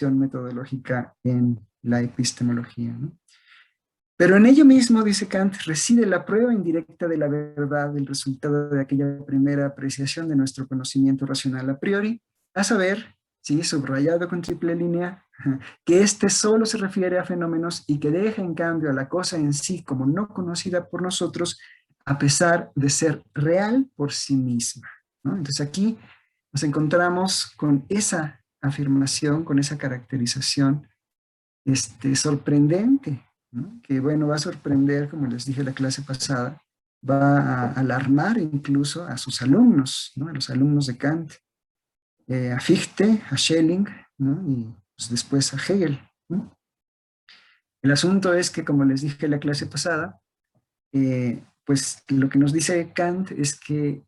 metodológica en la epistemología, ¿no? Pero en ello mismo, dice Kant, reside la prueba indirecta de la verdad, el resultado de aquella primera apreciación de nuestro conocimiento racional a priori, a saber, sí, subrayado con triple línea, que éste solo se refiere a fenómenos y que deja en cambio a la cosa en sí como no conocida por nosotros, a pesar de ser real por sí misma, ¿no? Entonces aquí nos encontramos con esa afirmación, con esa caracterización sorprendente, ¿no? Que bueno, va a sorprender, como les dije la clase pasada, va a alarmar incluso a sus alumnos, ¿no? A los alumnos de Kant, a Fichte, a Schelling, ¿no? Y pues, después a Hegel, ¿no? El asunto es que, como les dije la clase pasada, pues lo que nos dice Kant es que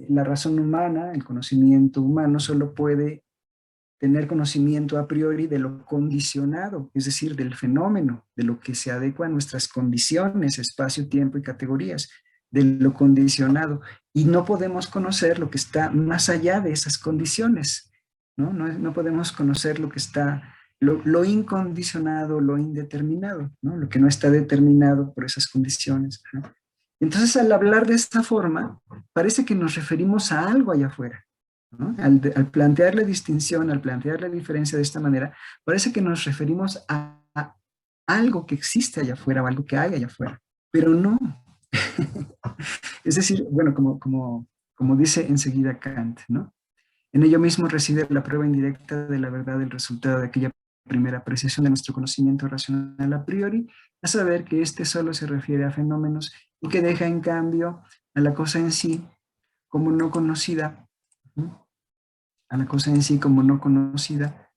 la razón humana, el conocimiento humano, solo puede tener conocimiento a priori de lo condicionado, es decir, del fenómeno, de lo que se adecua a nuestras condiciones, espacio, tiempo y categorías, de lo condicionado. Y no podemos conocer lo que está más allá de esas condiciones, ¿no? No podemos conocer lo que está, lo incondicionado, lo indeterminado, ¿no? Lo que no está determinado por esas condiciones, ¿no? Entonces, al hablar de esta forma, parece que nos referimos a algo allá afuera, ¿no? Al plantear la distinción, al plantear la diferencia de esta manera, parece que nos referimos a algo que existe allá afuera o algo que hay allá afuera, pero no. Es decir, bueno, como dice enseguida Kant, ¿no? En ello mismo reside la prueba indirecta de la verdad del resultado de aquella primera apreciación de nuestro conocimiento racional a priori, a saber que éste solo se refiere a fenómenos y que deja en cambio a la cosa en sí como no conocida, ¿no? A la cosa en sí como no conocida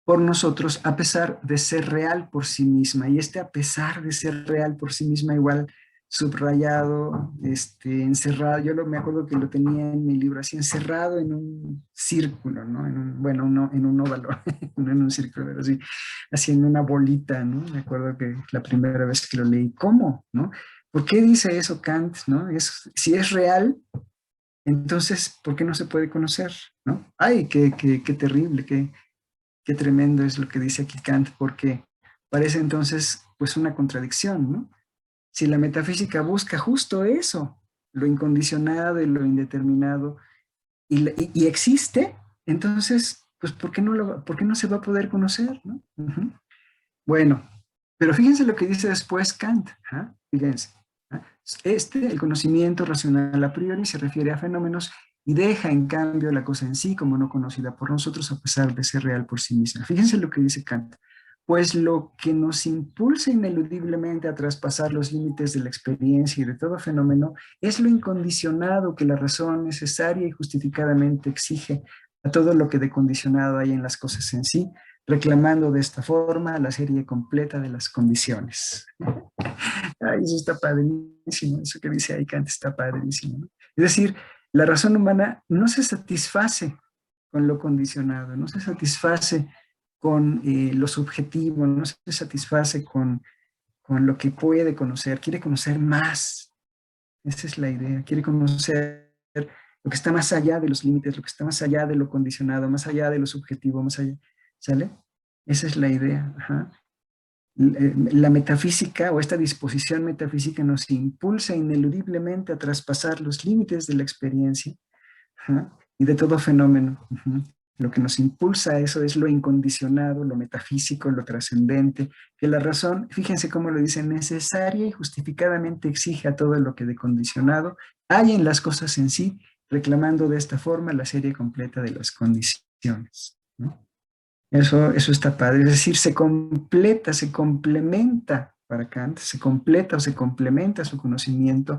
por nosotros, a pesar de ser real por sí misma. Y a pesar de ser real por sí misma, igual subrayado, encerrado, me acuerdo que lo tenía en mi libro, así encerrado en un círculo, ¿no? Bueno, en un óvalo, no en un círculo, pero así en una bolita, ¿no? Me acuerdo que la primera vez que lo leí, ¿cómo? ¿No? ¿Por qué dice eso Kant? ¿No? Si es real, entonces, ¿por qué no se puede conocer? ¿No? Ay, qué terrible, qué tremendo es lo que dice aquí Kant, porque parece entonces pues una contradicción, ¿no? Si la metafísica busca justo eso, lo incondicionado y lo indeterminado, y existe, entonces, pues ¿por qué no se va a poder conocer, ¿no? Uh-huh. Bueno, pero fíjense lo que dice después Kant, ¿eh? Fíjense. ¿Eh? El conocimiento racional a priori se refiere a fenómenos y deja en cambio la cosa en sí como no conocida por nosotros a pesar de ser real por sí misma. Fíjense lo que dice Kant. Pues lo que nos impulsa ineludiblemente a traspasar los límites de la experiencia y de todo fenómeno es lo incondicionado que la razón necesaria y justificadamente exige a todo lo que de condicionado hay en las cosas en sí, reclamando de esta forma la serie completa de las condiciones. Ay, eso está padrísimo, eso que dice ahí Kant está padrísimo, ¿no? Es decir, la razón humana no se satisface con lo condicionado, no se satisface con lo subjetivo, no se satisface con lo que puede conocer, quiere conocer más. Esa es la idea, quiere conocer lo que está más allá de los límites, lo que está más allá de lo condicionado, más allá de lo subjetivo, más allá, ¿sale? Esa es la idea. Ajá. La metafísica o esta disposición metafísica nos impulsa ineludiblemente a traspasar los límites de la experiencia, ajá, y de todo fenómeno. Ajá. Lo que nos impulsa a eso es lo incondicionado, lo metafísico, lo trascendente, que la razón, fíjense cómo lo dice, necesaria y justificadamente exige a todo lo que de condicionado hay en las cosas en sí, reclamando de esta forma la serie completa de las condiciones, ¿no? Eso está padre, es decir, se completa, se complementa para Kant, se completa o se complementa su conocimiento,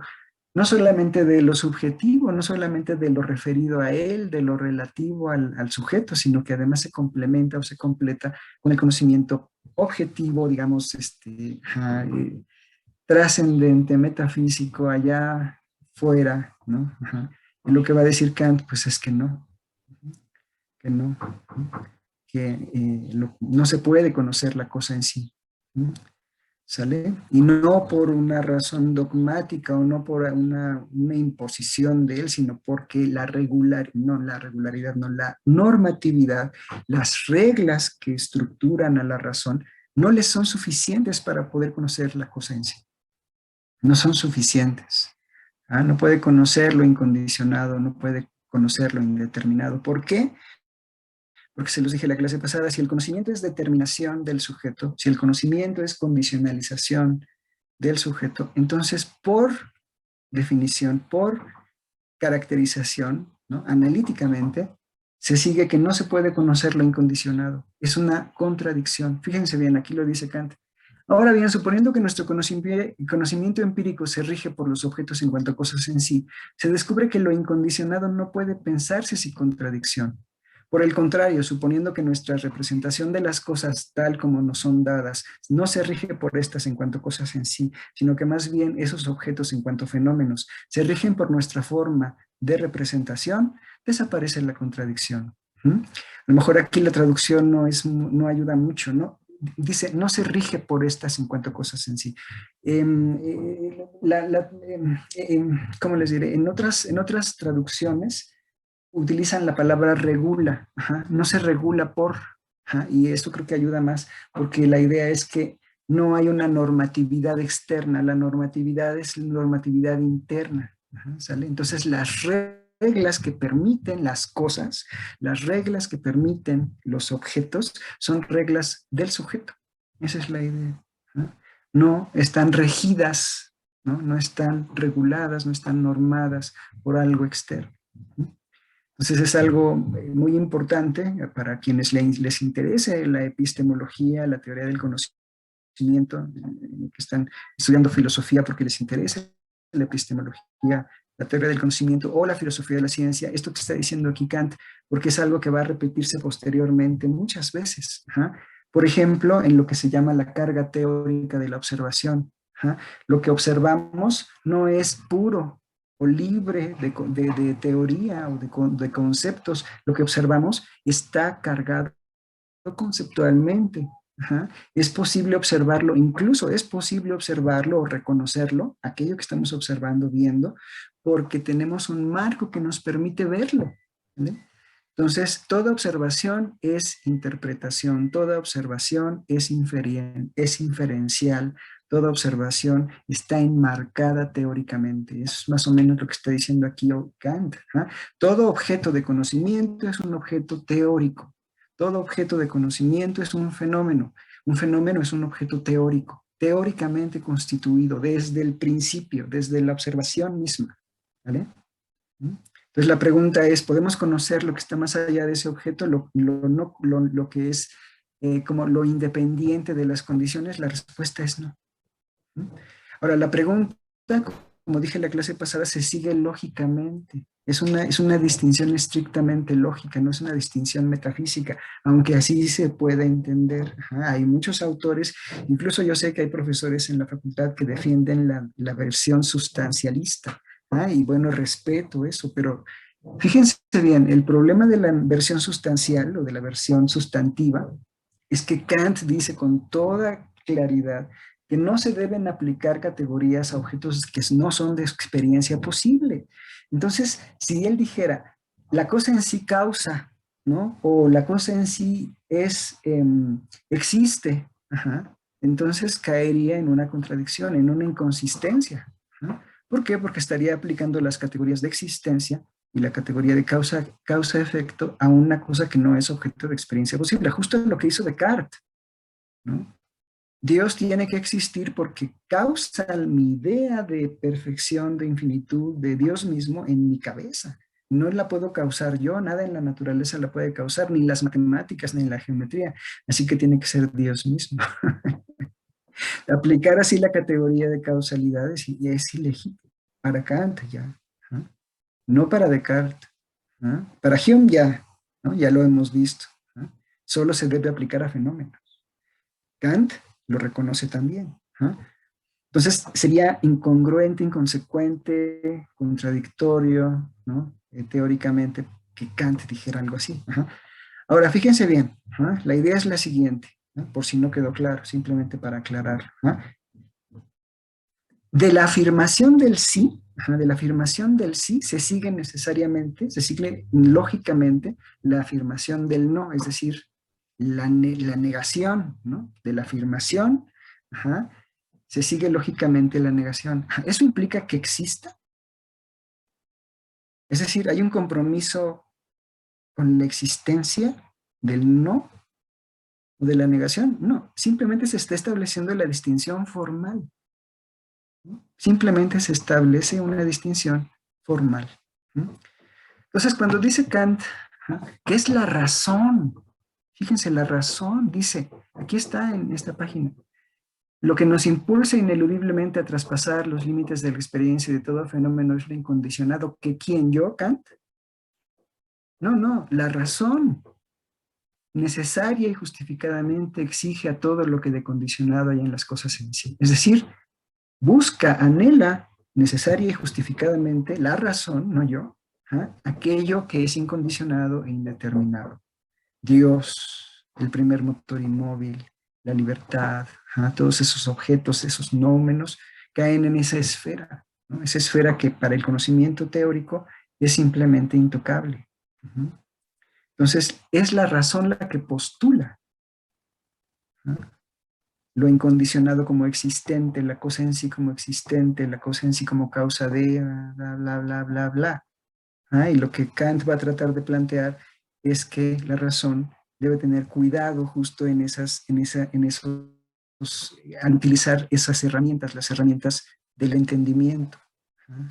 no solamente de lo subjetivo, no solamente de lo referido a él, de lo relativo al sujeto, sino que además se complementa o se completa con el conocimiento objetivo, digamos, trascendente, metafísico, allá fuera, ¿no? Ajá. Y lo que va a decir Kant, pues es que no, que no se puede conocer la cosa en sí. ¿sale? Y no por una razón dogmática o no por una imposición de él, sino porque la regularidad, no, la normatividad, las reglas que estructuran a la razón, no les son suficientes para poder conocer la cosa en sí. No son suficientes. No puede conocer lo incondicionado, no puede conocer lo indeterminado. ¿Por qué? Porque se los dije en la clase pasada, si el conocimiento es determinación del sujeto, si el conocimiento es condicionalización del sujeto, entonces por definición, por caracterización, ¿no? Analíticamente, se sigue que no se puede conocer lo incondicionado. Es una contradicción. Fíjense bien, aquí lo dice Kant. Ahora bien, suponiendo que nuestro conocimiento empírico se rige por los objetos en cuanto a cosas en sí, se descubre que lo incondicionado no puede pensarse sin contradicción. Por el contrario, suponiendo que nuestra representación de las cosas tal como nos son dadas no se rige por estas en cuanto a cosas en sí, sino que más bien esos objetos en cuanto a fenómenos se rigen por nuestra forma de representación, desaparece la contradicción. A lo mejor aquí la traducción no ayuda mucho, ¿no? Dice, no se rige por estas 50 cosas en sí. ¿Cómo les diré? En otras traducciones utilizan la palabra regula, no se regula por, y esto creo que ayuda más, porque la idea es que no hay una normatividad externa, la normatividad es normatividad interna, ¿sale? Entonces las reglas que permiten las cosas, las reglas que permiten los objetos, son reglas del sujeto. Esa es la idea. No están regidas, no están reguladas, no están normadas por algo externo. Entonces es algo muy importante para quienes les interese la epistemología, la teoría del conocimiento, que están estudiando filosofía porque les interesa la epistemología, la teoría del conocimiento o la filosofía de la ciencia, esto que está diciendo aquí Kant, porque es algo que va a repetirse posteriormente muchas veces. Por ejemplo, en lo que se llama la carga teórica de la observación. Lo que observamos no es puro o libre de teoría o de conceptos. Lo que observamos está cargado conceptualmente. Es posible observarlo, incluso es posible observarlo o reconocerlo, aquello que estamos observando, viendo, porque tenemos un marco que nos permite verlo. ¿Vale? Entonces, toda observación es interpretación, toda observación es inferencial, toda observación está enmarcada teóricamente. Eso es más o menos lo que está diciendo aquí Kant. Todo objeto de conocimiento es un objeto teórico. Todo objeto de conocimiento es un fenómeno. Un fenómeno es un objeto teórico, teóricamente constituido desde el principio, desde la observación misma. ¿Vale? Entonces la pregunta es, ¿podemos conocer lo que está más allá de ese objeto, lo que es como lo independiente de las condiciones? La respuesta es no. Ahora, la pregunta, como dije en la clase pasada, se sigue lógicamente. Es una distinción estrictamente lógica, no es una distinción metafísica, aunque así se puede entender. Hay muchos autores, incluso yo sé que hay profesores en la facultad que defienden la versión sustancialista. Y bueno, respeto eso, pero fíjense bien, el problema de la versión sustancial o de la versión sustantiva es que Kant dice con toda claridad que no se deben aplicar categorías a objetos que no son de experiencia posible. Entonces, si él dijera, la cosa en sí causa, ¿no? O la cosa en sí existe, entonces caería en una contradicción, en una inconsistencia. ¿Por qué? Porque estaría aplicando las categorías de existencia y la categoría de causa-efecto a una cosa que no es objeto de experiencia posible. Justo lo que hizo Descartes, ¿no? Dios tiene que existir porque causa mi idea de perfección, de infinitud, de Dios mismo en mi cabeza. No la puedo causar yo, nada en la naturaleza la puede causar, ni las matemáticas, ni la geometría. Así que tiene que ser Dios mismo. Aplicar así la categoría de causalidad es ilegítimo. Para Kant ya, no para Descartes. Para Hume ya, ¿no? Ya lo hemos visto. Solo se debe aplicar a fenómenos. Kant lo reconoce también. Entonces sería incongruente, inconsecuente, contradictorio, ¿no? Teóricamente, que Kant dijera algo así. Ahora, fíjense bien, la idea es la siguiente, ¿no? Por si no quedó claro, simplemente para aclarar. de la afirmación del sí, de la afirmación del sí se sigue necesariamente, se sigue lógicamente la afirmación del no, es decir, la negación, ¿no? De la afirmación, ajá, se sigue lógicamente la negación. Eso implica que exista, es decir, hay un compromiso con la existencia del no o de la negación. No, simplemente se está estableciendo la distinción formal. ¿No? Simplemente se establece una distinción formal. ¿No? Entonces, cuando dice Kant, ¿no? ¿Qué es la razón? Fíjense, la razón, dice, aquí está en esta página. Lo que nos impulsa ineludiblemente a traspasar los límites de la experiencia y de todo fenómeno es lo incondicionado. ¿Que quién, yo, Kant? No, la razón necesaria y justificadamente exige a todo lo que de condicionado hay en las cosas en sí. Es decir, busca, anhela necesaria y justificadamente la razón, no yo, aquello que es incondicionado e indeterminado. Dios, el primer motor inmóvil, la libertad, todos esos objetos, esos nómenos, caen en esa esfera, ¿no? Esa esfera que para el conocimiento teórico es simplemente intocable. Entonces, es la razón la que postula, ¿no? Lo incondicionado como existente, la cosa en sí como existente, la cosa en sí como causa de, bla, bla, bla, bla, bla. Y lo que Kant va a tratar de plantear es que la razón debe tener cuidado justo en esos, al utilizar esas herramientas, las herramientas del entendimiento,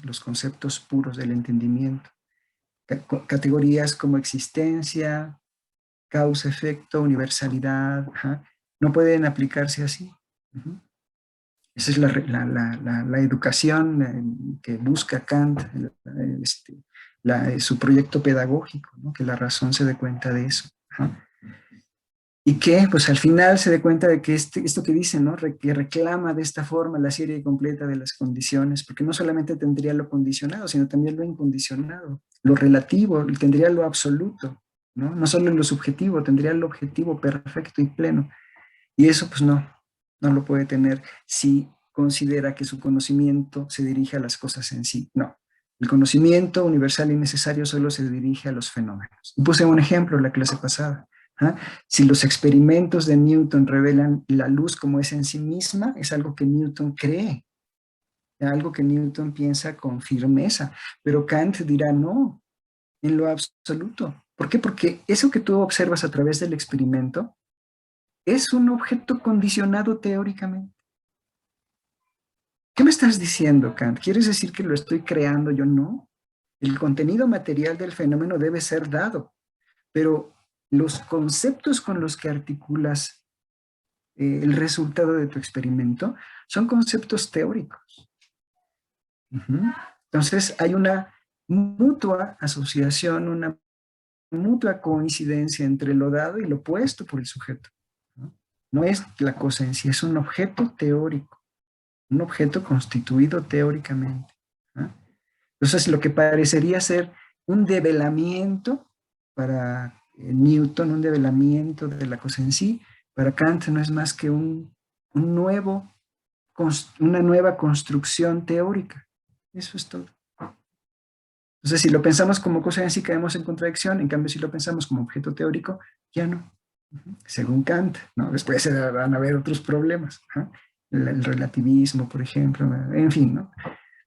los conceptos puros del entendimiento. Categorías como existencia, causa, efecto, universalidad, no pueden aplicarse así. Esa es la educación que busca Kant, su proyecto pedagógico, ¿no? Que la razón se dé cuenta de eso. Y que pues al final se dé cuenta de que esto que dice, ¿no? Que reclama de esta forma la serie completa de las condiciones, porque no solamente tendría lo condicionado, sino también lo incondicionado, lo relativo, tendría lo absoluto, ¿no? No solo lo subjetivo, tendría lo objetivo perfecto y pleno. Y eso pues no lo puede tener si considera que su conocimiento se dirige a las cosas en sí. No, el conocimiento universal y necesario solo se dirige a los fenómenos. Y puse un ejemplo en la clase pasada. Si los experimentos de Newton revelan la luz como es en sí misma, es algo que Newton cree, algo que Newton piensa con firmeza, pero Kant dirá no, en lo absoluto. ¿Por qué? Porque eso que tú observas a través del experimento es un objeto condicionado teóricamente. ¿Qué me estás diciendo, Kant? ¿Quieres decir que lo estoy creando yo? No. El contenido material del fenómeno debe ser dado, pero los conceptos con los que articulas el resultado de tu experimento son conceptos teóricos. Entonces hay una mutua asociación, una mutua coincidencia entre lo dado y lo puesto por el sujeto. No es la cosa en sí, es un objeto teórico, un objeto constituido teóricamente. Entonces, lo que parecería ser un develamiento para Newton, un develamiento de la cosa en sí, para Kant no es más que una nueva construcción teórica. Eso es todo. Entonces, si lo pensamos como cosa en sí, caemos en contradicción. En cambio, si lo pensamos como objeto teórico, ya no. Según Kant, ¿no? Después van a haber otros problemas. El relativismo, por ejemplo, en fin, ¿no?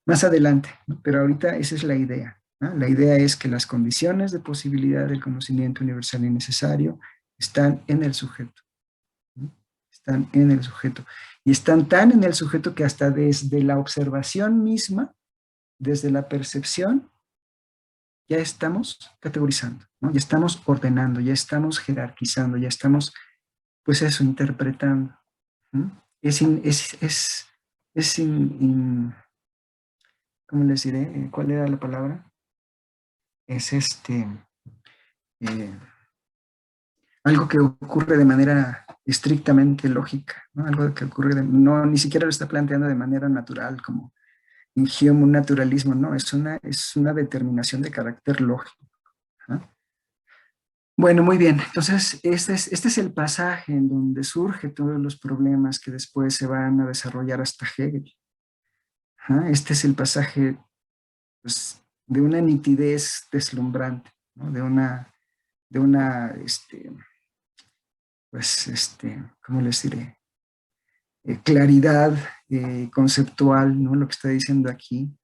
Más adelante, ¿no? Pero ahorita esa es la idea, ¿no? La idea es que las condiciones de posibilidad del conocimiento universal y necesario están en el sujeto, ¿no? Están en el sujeto. Y están tan en el sujeto que hasta desde la observación misma, desde la percepción, ya estamos categorizando, ¿no? Ya estamos ordenando, ya estamos jerarquizando, ya estamos, pues eso, interpretando. ¿No? ¿Cómo les diré? ¿Cuál era la palabra? Es eh, algo que ocurre de manera estrictamente lógica, ¿no? Algo que ocurre, no, ni siquiera lo está planteando de manera natural, como en Hume, un naturalismo, no, es una determinación de carácter lógico. ¿No? Bueno, muy bien, entonces este es el pasaje en donde surgen todos los problemas que después se van a desarrollar hasta Hegel. Ajá, este es el pasaje, pues, de una nitidez deslumbrante, ¿no? ¿Cómo les diré? Claridad conceptual, ¿no? Lo que está diciendo aquí,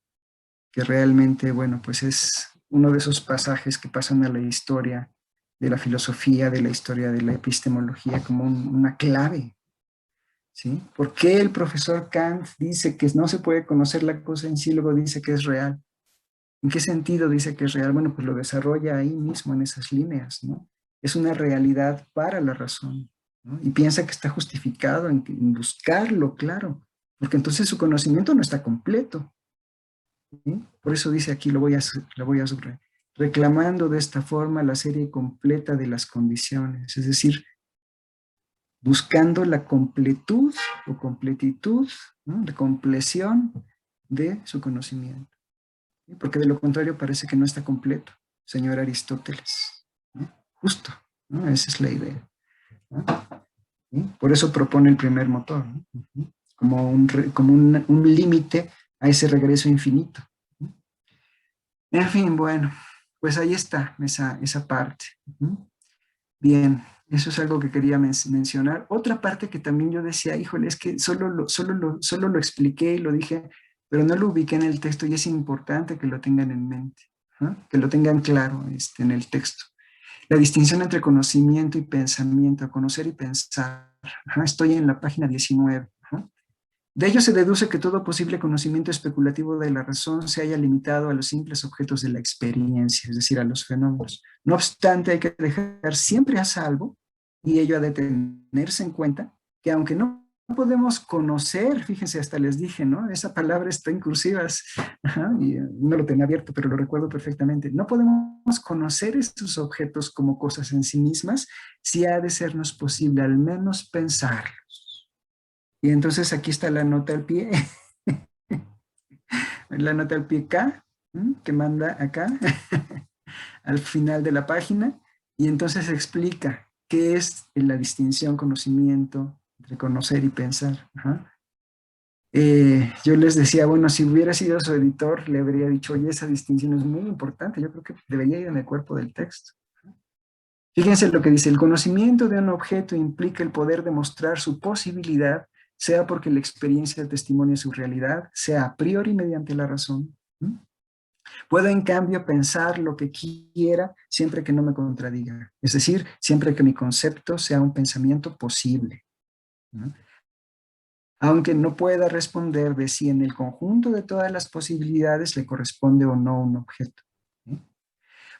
que realmente, bueno, pues es uno de esos pasajes que pasan a la historia de la filosofía, de la historia de la epistemología, como una clave, ¿sí? ¿Por qué el profesor Kant dice que no se puede conocer la cosa en sí, luego dice que es real? ¿En qué sentido dice que es real? Bueno, pues lo desarrolla ahí mismo en esas líneas, ¿no? Es una realidad para la razón, ¿no? Y piensa que está justificado en buscarlo, claro, porque entonces su conocimiento no está completo, ¿sí? Por eso dice aquí, lo voy a subrayar, reclamando de esta forma la serie completa de las condiciones, es decir, buscando la completud o completitud, ¿no? La compleción de su conocimiento. ¿Sí? Porque de lo contrario parece que no está completo, señor Aristóteles, ¿no? Justo, ¿no? Esa es la idea, ¿no? ¿Sí? Por eso propone el primer motor, ¿no? Como un límite a ese regreso infinito, ¿no? En fin, bueno, pues ahí está esa parte. Bien, eso es algo que quería mencionar. Otra parte que también yo decía, híjole, es que solo lo expliqué y lo dije, pero no lo ubiqué en el texto y es importante que lo tengan en mente, ¿no? Que lo tengan claro en el texto. La distinción entre conocimiento y pensamiento, conocer y pensar. Ajá, estoy en la página 19. Ajá. De ello se deduce que todo posible conocimiento especulativo de la razón se haya limitado a los simples objetos de la experiencia, es decir, a los fenómenos. No obstante, hay que dejar siempre a salvo, y ello ha de tenerse en cuenta, que aunque no podemos conocer, fíjense, hasta les dije, ¿no? Esa palabra está en cursivas, ajá, y no lo tenía abierto, pero lo recuerdo perfectamente. No podemos conocer estos objetos como cosas en sí mismas, si ha de sernos posible al menos pensar. Y entonces aquí está la nota al pie, la nota al pie K, que manda acá, al final de la página, y entonces explica qué es la distinción, conocimiento, entre conocer y pensar. Ajá. Yo les decía, bueno, si hubiera sido su editor, le habría dicho, oye, esa distinción es muy importante, yo creo que debería ir en el cuerpo del texto. Fíjense lo que dice, el conocimiento de un objeto implica el poder demostrar su posibilidad, sea porque la experiencia testimonia su realidad, sea a priori mediante la razón. ¿Mm? Puedo en cambio pensar lo que quiera siempre que no me contradiga, es decir, siempre que mi concepto sea un pensamiento posible, ¿no? Aunque no pueda responder de si en el conjunto de todas las posibilidades le corresponde o no un objeto. ¿Sí?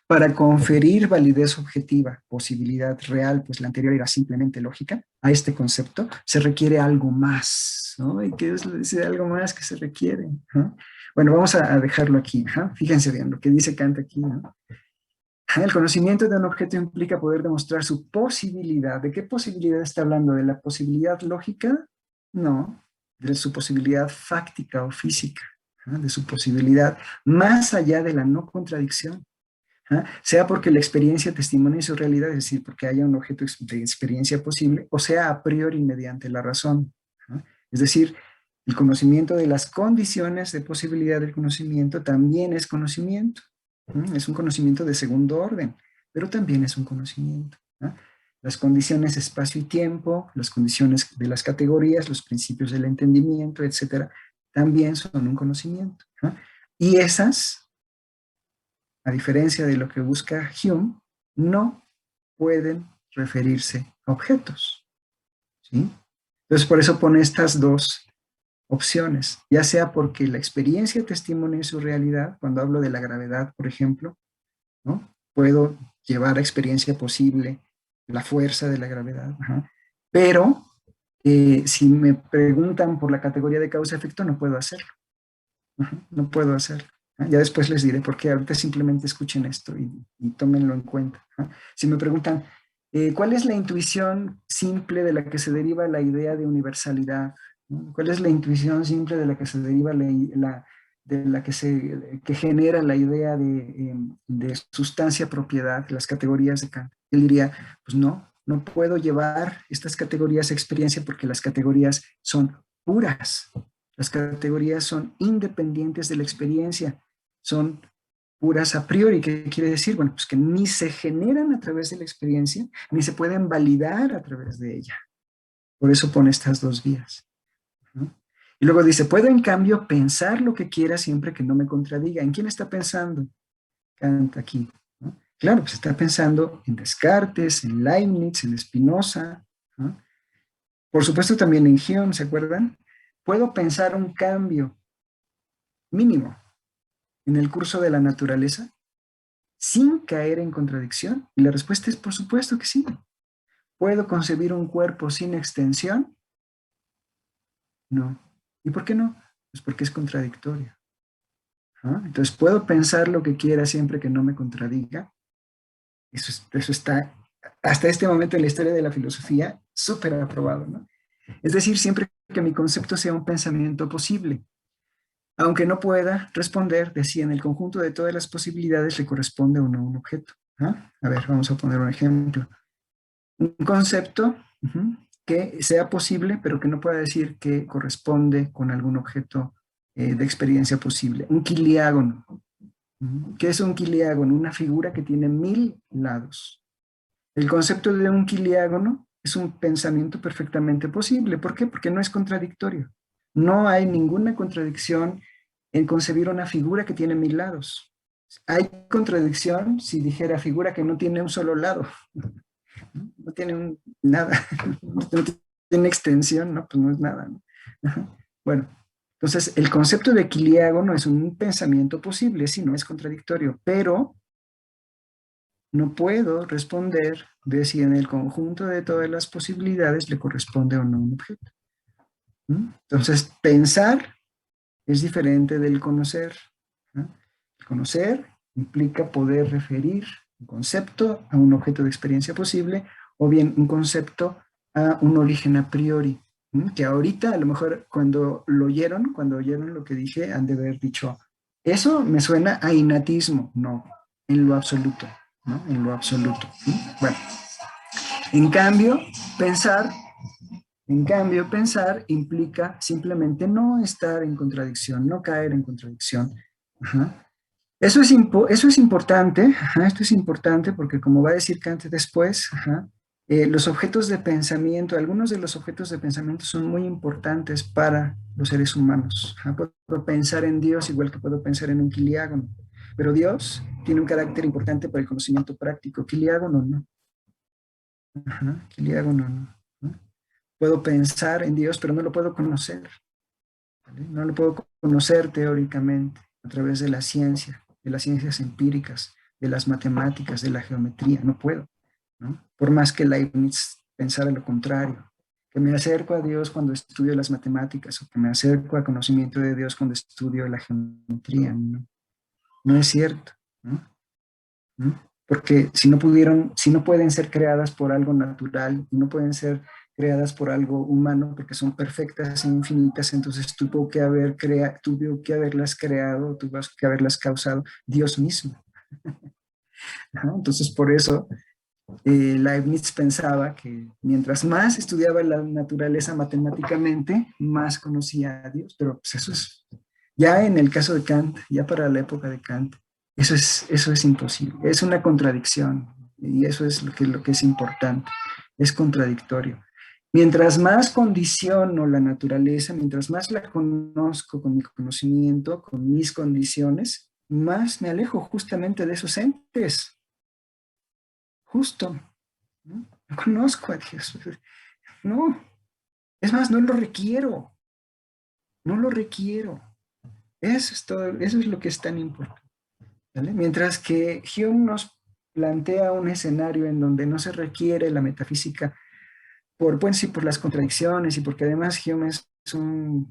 Para conferir validez objetiva, posibilidad real, pues la anterior era simplemente lógica, a este concepto se requiere algo más, ¿no? ¿Y qué es ese algo más que se requiere? ¿No? Bueno, vamos a dejarlo aquí. ¿Ja? Fíjense bien lo que dice Kant aquí, ¿no? El conocimiento de un objeto implica poder demostrar su posibilidad. ¿De qué posibilidad está hablando? ¿De la posibilidad lógica? No, de su posibilidad fácticas o física, ¿no? De su posibilidad más allá de la no contradicción. ¿Ah? Sea porque la experiencia testimonia su realidad, es decir, porque haya un objeto de experiencia posible, o sea a priori mediante la razón. ¿Ah? Es decir, el conocimiento de las condiciones de posibilidad del conocimiento también es conocimiento. Es un conocimiento de segundo orden, pero también es un conocimiento. ¿Ah? Las condiciones espacio y tiempo, las condiciones de las categorías, los principios del entendimiento, etcétera, también son un conocimiento. ¿Ah? Y esas, a diferencia de lo que busca Hume, no pueden referirse a objetos, ¿sí? Entonces, por eso pone estas dos opciones, ya sea porque la experiencia testimonia su realidad, cuando hablo de la gravedad, por ejemplo, ¿no? Puedo llevar a experiencia posible la fuerza de la gravedad, ajá. Pero si me preguntan por la categoría de causa-efecto, no puedo hacerlo. No puedo hacerlo. Ya después les diré por qué. Ahorita simplemente escuchen esto y tómenlo en cuenta. Si me preguntan, ¿cuál es la intuición simple de la que se deriva la idea de universalidad? ¿Cuál es la intuición simple de la que se deriva de la que genera la idea de sustancia propiedad, las categorías de Kant? Él diría, pues no puedo llevar estas categorías a experiencia porque las categorías son puras. Las categorías son independientes de la experiencia, son puras a priori. ¿Qué quiere decir? Bueno, pues que ni se generan a través de la experiencia, ni se pueden validar a través de ella. Por eso pone estas dos vías, ¿no? Y luego dice, puedo en cambio pensar lo que quiera siempre que no me contradiga. ¿En quién está pensando Kant aquí? ¿No? Claro, pues está pensando en Descartes, en Leibniz, en Spinoza, ¿no? Por supuesto también en Hume, ¿se acuerdan? Puedo pensar un cambio mínimo en el curso de la naturaleza sin caer en contradicción. Y la respuesta es por supuesto que sí. ¿Puedo concebir un cuerpo sin extensión? No. ¿Y por qué no? Pues porque es contradictorio, ¿no? Entonces, ¿puedo pensar lo que quiera siempre que no me contradiga? Eso está, hasta este momento en la historia de la filosofía, súper aprobado, ¿no? Es decir, siempre que mi concepto sea un pensamiento posible, aunque no pueda responder de si en el conjunto de todas las posibilidades le corresponde o no un objeto, ¿no? A ver, vamos a poner un ejemplo. Un concepto que sea posible, pero que no pueda decir que corresponde con algún objeto de experiencia posible. Un quiliágono. ¿Qué es un quiliágono? Una figura que tiene 1000 lados. El concepto de un quiliágono es un pensamiento perfectamente posible. ¿Por qué? Porque no es contradictorio. No hay ninguna contradicción en concebir una figura que tiene 1000 lados. Hay contradicción si dijera figura que no tiene un solo lado. No tiene nada, no tiene extensión, ¿no? Pues no es nada, ¿no? Bueno, entonces el concepto de quiliágono es un pensamiento posible, sí, no es contradictorio, pero no puedo responder de si en el conjunto de todas las posibilidades le corresponde o no un objeto. Entonces, pensar es diferente del conocer, ¿no? El conocer implica poder referir un concepto a un objeto de experiencia posible o bien un concepto a un origen a priori, que ahorita a lo mejor cuando oyeron lo que dije, han de haber dicho, eso me suena a innatismo. No, en lo absoluto, ¿no? En lo absoluto. Bueno, en cambio, pensar implica simplemente no estar en contradicción, no caer en contradicción. Ajá. Eso es importante, ajá, esto es importante porque como va a decir Kant después, ajá, los objetos de pensamiento, algunos de los objetos de pensamiento son muy importantes para los seres humanos. Ajá. Puedo pensar en Dios igual que puedo pensar en un quiliágono, pero Dios tiene un carácter importante para el conocimiento práctico, quiliágono no. Ajá, quiliágono no, ¿no? Puedo pensar en Dios, pero no lo puedo conocer, ¿vale? No lo puedo conocer teóricamente a través de la ciencia, de las ciencias empíricas, de las matemáticas, de la geometría. No puedo, ¿no? Por más que Leibniz pensara lo contrario, que me acerco a Dios cuando estudio las matemáticas o que me acerco al conocimiento de Dios cuando estudio la geometría. No, no es cierto, ¿no? ¿No? Porque si no pueden ser creadas por algo natural y no pueden ser creadas por algo humano porque son perfectas e infinitas, entonces tuvo que haberlas creado, tuvo que haberlas causado Dios mismo. ¿No? Entonces por eso Leibniz pensaba que mientras más estudiaba la naturaleza matemáticamente, más conocía a Dios, pero pues eso es, ya en el caso de Kant, ya para la época de Kant, eso es imposible, es una contradicción y eso es lo que es importante, es contradictorio. Mientras más condiciono la naturaleza, mientras más la conozco con mi conocimiento, con mis condiciones, más me alejo justamente de esos entes, justo. ¿No? No conozco a Dios. No, es más, no lo requiero. No lo requiero. Eso es todo, eso es lo que es tan importante. ¿Vale? Mientras que Hume nos plantea un escenario en donde no se requiere la metafísica pues sí, por las contradicciones y porque además Hume es un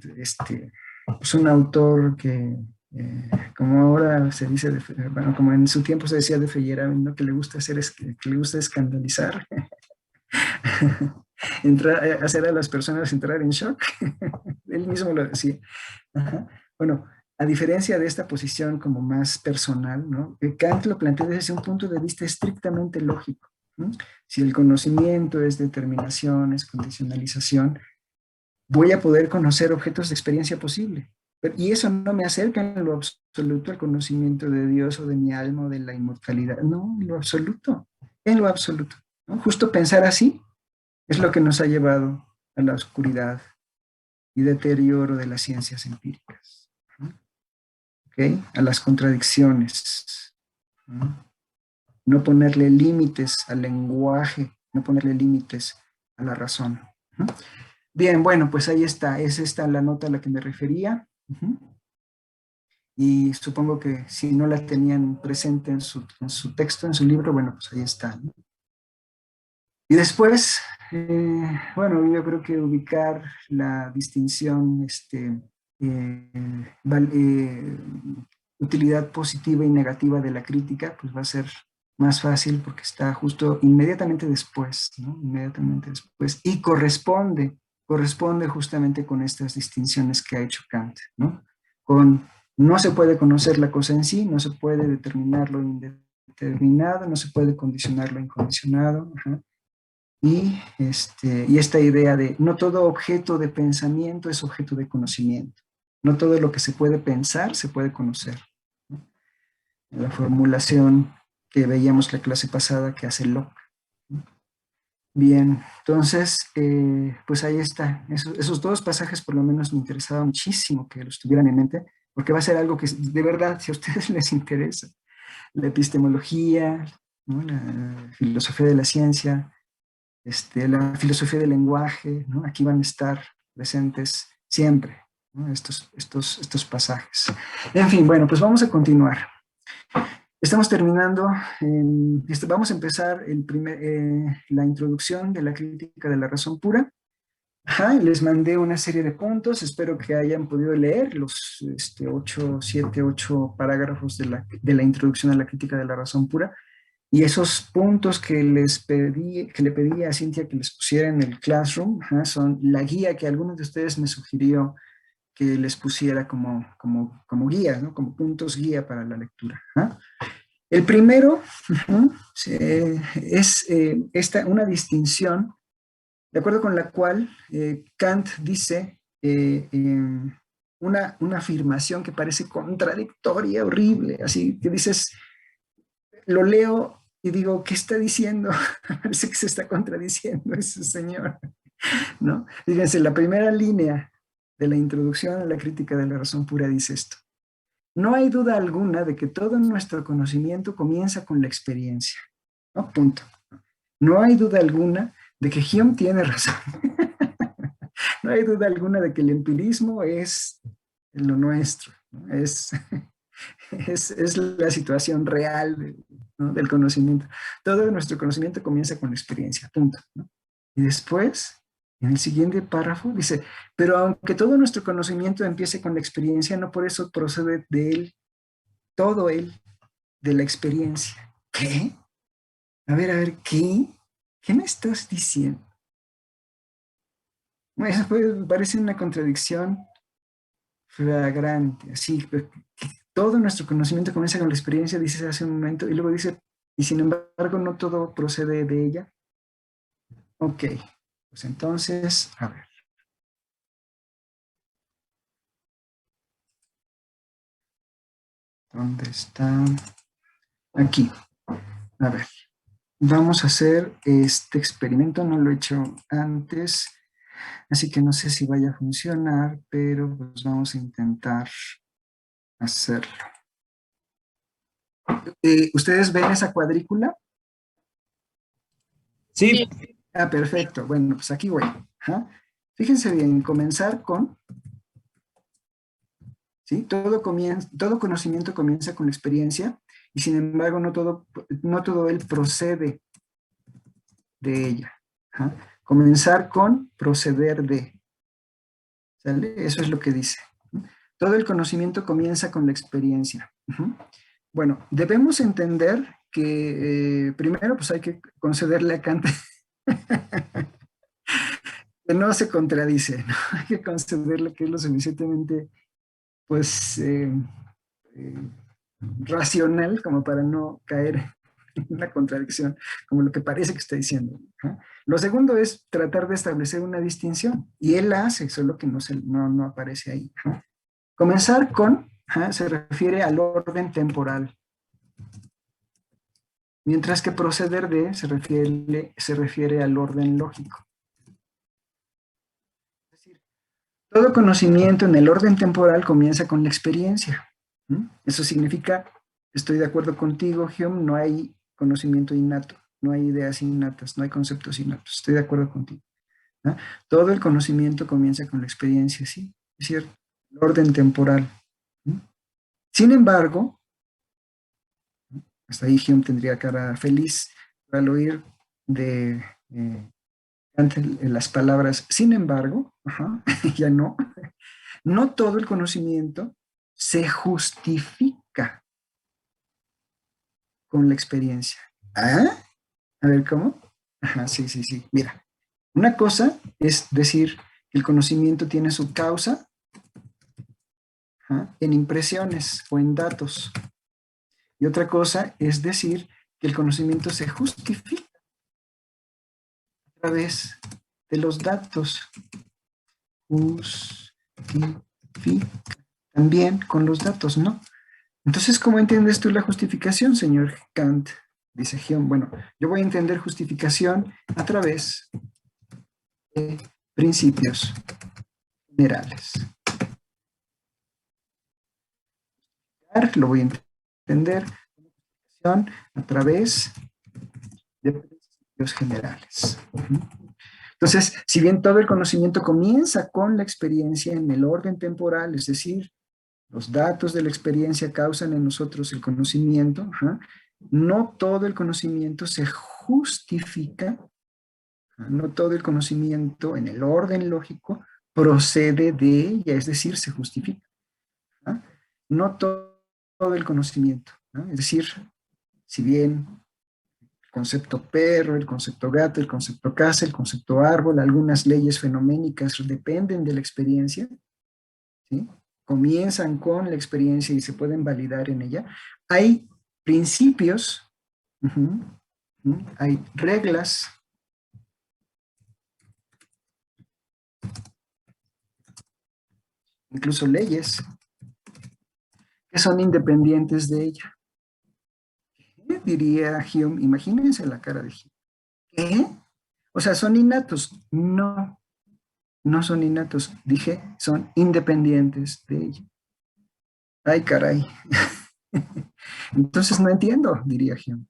autor que, como ahora se dice, bueno, como en su tiempo se decía de Feyerabend, ¿no? Que le gusta que le gusta escandalizar. Hacer a las personas entrar en shock. Él mismo lo decía. Ajá. Bueno, a diferencia de esta posición como más personal, ¿no? Kant lo plantea desde un punto de vista estrictamente lógico, ¿no? Si el conocimiento es determinación, es condicionalización, voy a poder conocer objetos de experiencia posible. Y eso no me acerca en lo absoluto al conocimiento de Dios o de mi alma o de la inmortalidad. No, en lo absoluto, en lo absoluto, ¿no? Justo pensar así es lo que nos ha llevado a la oscuridad y deterioro de las ciencias empíricas, ¿no? ¿Okay? A las contradicciones, ¿no? No ponerle límites al lenguaje, no ponerle límites a la razón, ¿no? Bien, bueno, pues ahí está, es esta la nota a la que me refería. Y supongo que si no la tenían presente en su texto, en su libro, bueno, pues ahí está, ¿no? Y después, bueno, yo creo que ubicar la distinción, utilidad positiva y negativa de la crítica, pues va a ser más fácil porque está justo inmediatamente después, ¿no? Inmediatamente después. Y corresponde justamente con estas distinciones que ha hecho Kant, ¿no? Con no se puede conocer la cosa en sí, no se puede determinar lo indeterminado, no se puede condicionar lo incondicionado. Ajá. Y esta idea de no todo objeto de pensamiento es objeto de conocimiento. No todo lo que se puede pensar se puede conocer, ¿no? La formulación que veíamos la clase pasada que hace Locke, ¿no? Bien, entonces, pues ahí está. Esos dos pasajes por lo menos me interesaba muchísimo que los tuvieran en mente, porque va a ser algo que de verdad, si a ustedes les interesa, la epistemología, ¿no? La filosofía de la ciencia, la filosofía del lenguaje, ¿no? Aquí van a estar presentes siempre, ¿no? Estos pasajes. En fin, bueno, pues vamos a continuar. Estamos terminando, vamos a empezar la introducción de la crítica de la razón pura. Ajá, les mandé una serie de puntos, espero que hayan podido leer los 8 parágrafos de la introducción a la crítica de la razón pura. Y esos puntos que le pedí a Cintia que les pusiera en el Classroom, ajá, son la guía que algunos de ustedes me sugirió que les pusiera como guía, ¿no? Como puntos guía para la lectura. Ajá. El primero, ajá, es una distinción, de acuerdo con la cual Kant dice una afirmación que parece contradictoria, horrible, así que dices, lo leo y digo, ¿qué está diciendo? Parece que se está contradiciendo ese señor, ¿no? Fíjense, la primera línea de la introducción a la crítica de la razón pura dice esto: no hay duda alguna de que todo nuestro conocimiento comienza con la experiencia, ¿no? Punto. No hay duda alguna de que Hume tiene razón. No hay duda alguna de que el empirismo es lo nuestro, ¿no? Es la situación real, ¿no? Del conocimiento. Todo nuestro conocimiento comienza con la experiencia, punto, ¿no? Y después, en el siguiente párrafo, dice, pero aunque todo nuestro conocimiento empiece con la experiencia, no por eso procede de él, todo él, de la experiencia. ¿Qué? A ver, ¿qué? ¿Qué me estás diciendo? Bueno, eso parece una contradicción flagrante, así, todo nuestro conocimiento comienza con la experiencia, dice hace un momento, y luego dice, y sin embargo no todo procede de ella. Ok, pues entonces, a ver. ¿Dónde está? Aquí. A ver, vamos a hacer este experimento, no lo he hecho antes, así que no sé si vaya a funcionar, pero pues vamos a intentar hacerlo. ¿Ustedes ven esa cuadrícula? Sí. Ah, perfecto. Bueno, pues aquí voy. Ajá. Fíjense bien, comenzar con, ¿sí? Todo conocimiento comienza con la experiencia y sin embargo no todo él procede de ella. Ajá. Comenzar con proceder de. ¿Sale? Eso es lo que dice. Todo el conocimiento comienza con la experiencia. Ujú. Bueno, debemos entender que primero pues hay que concederle a Kant que no se contradice, ¿no? Hay que concederle que es lo suficientemente pues eh, racional como para no caer una contradicción, como lo que parece que está diciendo. ¿Ah? Lo segundo es tratar de establecer una distinción, y él la hace, solo que no aparece ahí. ¿Ah? Comenzar con, se refiere al orden temporal, mientras que proceder de se refiere al orden lógico. Es decir, todo conocimiento en el orden temporal comienza con la experiencia. Eso significa, estoy de acuerdo contigo, Hume, no hay conocimiento innato, no hay ideas innatas, no hay conceptos innatos, estoy de acuerdo contigo. ¿Ah? Todo el conocimiento comienza con la experiencia, sí, es cierto, el orden temporal. Sin embargo, hasta ahí Hume tendría cara feliz al oír de las palabras, sin embargo, ya no todo el conocimiento se justifica con la experiencia. ¿Ah? A ver, ¿cómo? Ajá, sí, sí, sí. Mira, una cosa es decir que el conocimiento tiene su causa en impresiones o en datos. Y otra cosa es decir que el conocimiento se justifica a través de los datos. Justifica también con los datos, ¿no? Entonces, ¿cómo entiendes tú la justificación, señor Kant? Dice Hume. Bueno, yo voy a entender justificación a través de principios generales. Lo voy a entender a través de principios generales. Entonces, si bien todo el conocimiento comienza con la experiencia en el orden temporal, es decir, los datos de la experiencia causan en nosotros el conocimiento, no todo el conocimiento se justifica, no todo el conocimiento en el orden lógico procede de ella, es decir, se justifica. No todo el conocimiento, es decir, si bien el concepto perro, el concepto gato, el concepto casa, el concepto árbol, algunas leyes fenoménicas dependen de la experiencia, ¿sí? Comienzan con la experiencia y se pueden validar en ella. Hay principios, hay reglas, incluso leyes, que son independientes de ella. ¿Qué diría Hume? Imagínense la cara de Hume. ¿Qué? O sea, ¿son innatos? No, no son innatos. Dije, son independientes de ella. Ay, caray. Entonces no entiendo, diría Hume.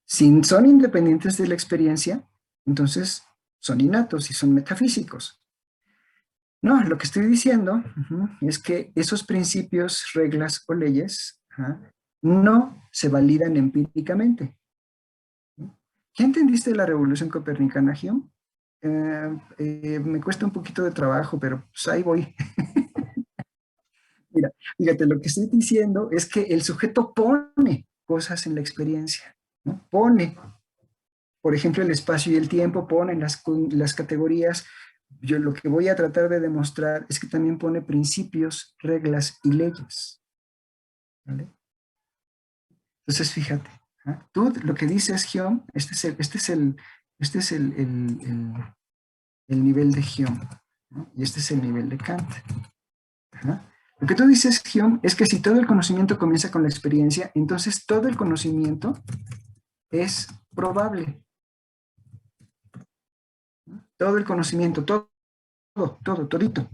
Si son independientes de la experiencia, entonces son innatos y son metafísicos. No, lo que estoy diciendo es que esos principios, reglas o leyes no se validan empíricamente. ¿Ya entendiste la revolución copernicana, Hume? Me cuesta un poquito de trabajo, pero pues ahí voy. Mira, fíjate, lo que estoy diciendo es que el sujeto pone cosas en la experiencia, ¿no? Pone, por ejemplo, el espacio y el tiempo, pone las categorías. Yo lo que voy a tratar de demostrar es que también pone principios, reglas y leyes. ¿Vale? Entonces, fíjate, tú lo que dices, Hume, este es el nivel de Hume, ¿no? Y este es el nivel de Kant. Lo que tú dices, Hume, es que si todo el conocimiento comienza con la experiencia, entonces todo el conocimiento es probable. Todo el conocimiento, todito.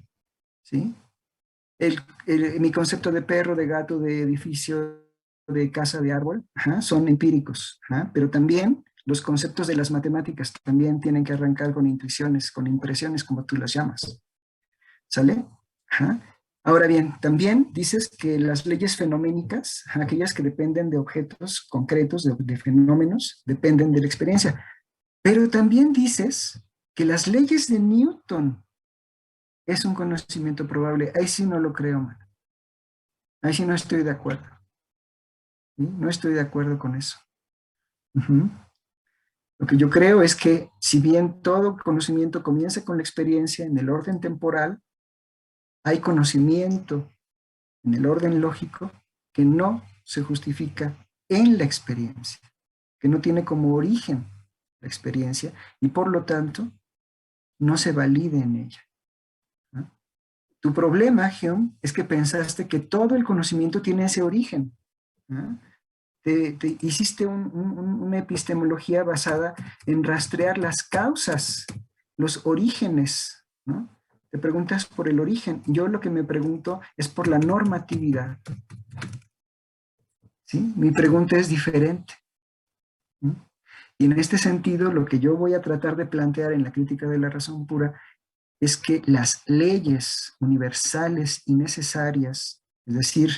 ¿Sí? Mi concepto de perro, de gato, de edificio, de casa, de árbol, son empíricos, pero también los conceptos de las matemáticas también tienen que arrancar con intuiciones, con impresiones, como tú las llamas. ¿Sale? Ahora bien, también dices que las leyes fenoménicas, aquellas que dependen de objetos concretos, de fenómenos, dependen de la experiencia. Pero también dices que las leyes de Newton es un conocimiento probable. Ahí sí no lo creo, man. Ahí sí no estoy de acuerdo. ¿Sí? No estoy de acuerdo con eso. Lo que yo creo es que si bien todo conocimiento comienza con la experiencia en el orden temporal, hay conocimiento en el orden lógico que no se justifica en la experiencia. que no tiene como origen la experiencia y por lo tanto no se valide en ella, ¿no? Tu problema, Hume, es que pensaste que todo el conocimiento tiene ese origen, ¿no? Te hiciste una epistemología basada en rastrear las causas, los orígenes, ¿no? Te preguntas por el origen. Yo lo que me pregunto es por la normatividad, ¿sí? Mi pregunta es diferente, ¿no? Y en este sentido, lo que yo voy a tratar de plantear en la crítica de la razón pura es que las leyes universales y necesarias, es decir,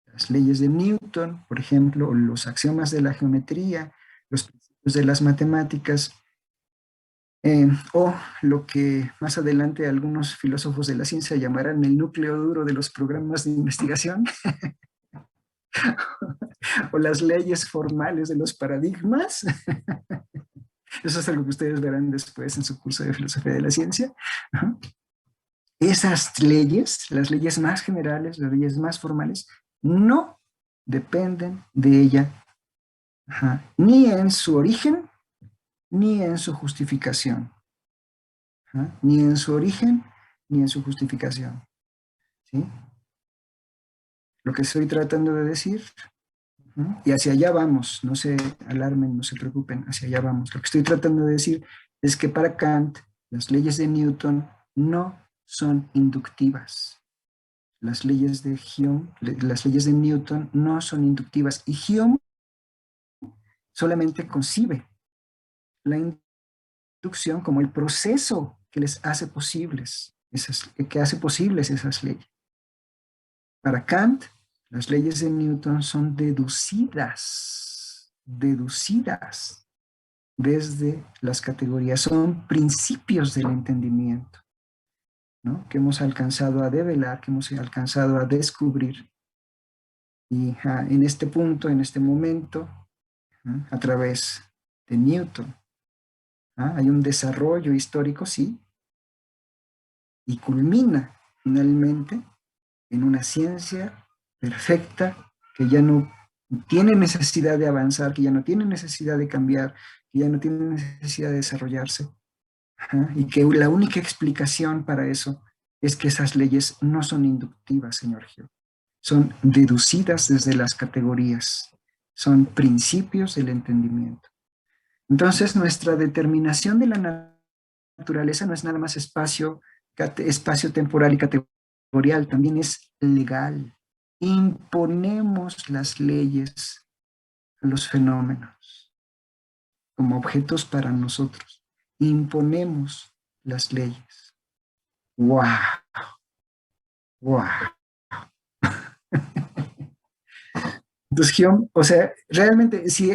las leyes de Newton, por ejemplo, o los axiomas de la geometría, los principios de las matemáticas, o lo que más adelante algunos filósofos de la ciencia llamarán el núcleo duro de los programas de investigación, o las leyes formales de los paradigmas. Eso es algo que ustedes verán después en su curso de filosofía de la ciencia. Esas leyes, las leyes más generales, las leyes más formales, no dependen de ella, ni en su origen, ni en su justificación. Ni en su origen, ni en su justificación. ¿Sí? Lo que estoy tratando de decir, y hacia allá vamos, no se alarmen, no se preocupen, hacia allá vamos. Lo que estoy tratando de decir es que para Kant las leyes de Newton no son inductivas. Las leyes de Hume, las leyes de Newton no son inductivas y Hume solamente concibe la inducción como el proceso que les hace posibles, que hace posibles esas leyes. Para Kant, las leyes de Newton son deducidas desde las categorías, son principios del entendimiento, ¿no? Que hemos alcanzado a develar, que hemos alcanzado a descubrir. Y en este punto, en este momento, a través de Newton, hay un desarrollo histórico, sí, y culmina finalmente en una ciencia perfecta que ya no tiene necesidad de avanzar, que ya no tiene necesidad de cambiar, que ya no tiene necesidad de desarrollarse. Y que la única explicación para eso es que esas leyes no son inductivas, señor Gio. Son deducidas desde las categorías. Son principios del entendimiento. Entonces, nuestra determinación de la naturaleza no es nada más espacio temporal y categorial, también es legal. Imponemos las leyes a los fenómenos como objetos para nosotros. Imponemos las leyes. ¡Wow! ¡Wow! Entonces, Hume, o sea, realmente, si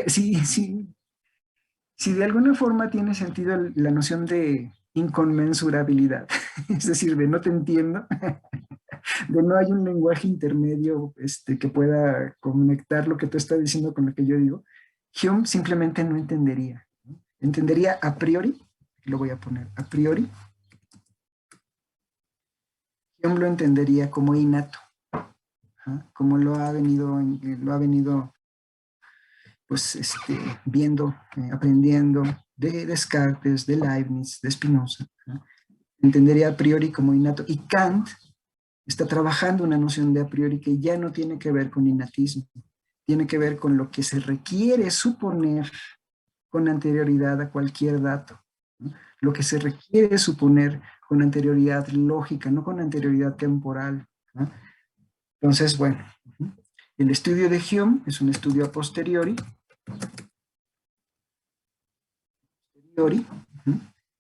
de alguna forma tiene sentido la noción de inconmensurabilidad, es decir, de no te entiendo, de no hay un lenguaje intermedio que pueda conectar lo que tú estás diciendo con lo que yo digo, Hume simplemente no entendería. ¿No? Entendería a priori, lo voy a poner, a priori, Hume lo entendería como innato, como lo ha venido pues, viendo, aprendiendo de Descartes, de Leibniz, de Spinoza. Entendería a priori como innato. Y Kant está trabajando una noción de a priori que ya no tiene que ver con innatismo, tiene que ver con lo que se requiere suponer con anterioridad a cualquier dato, ¿no? Lo que se requiere suponer con anterioridad lógica, no con anterioridad temporal, ¿no? Entonces, bueno, el estudio de Hume es un estudio a posteriori,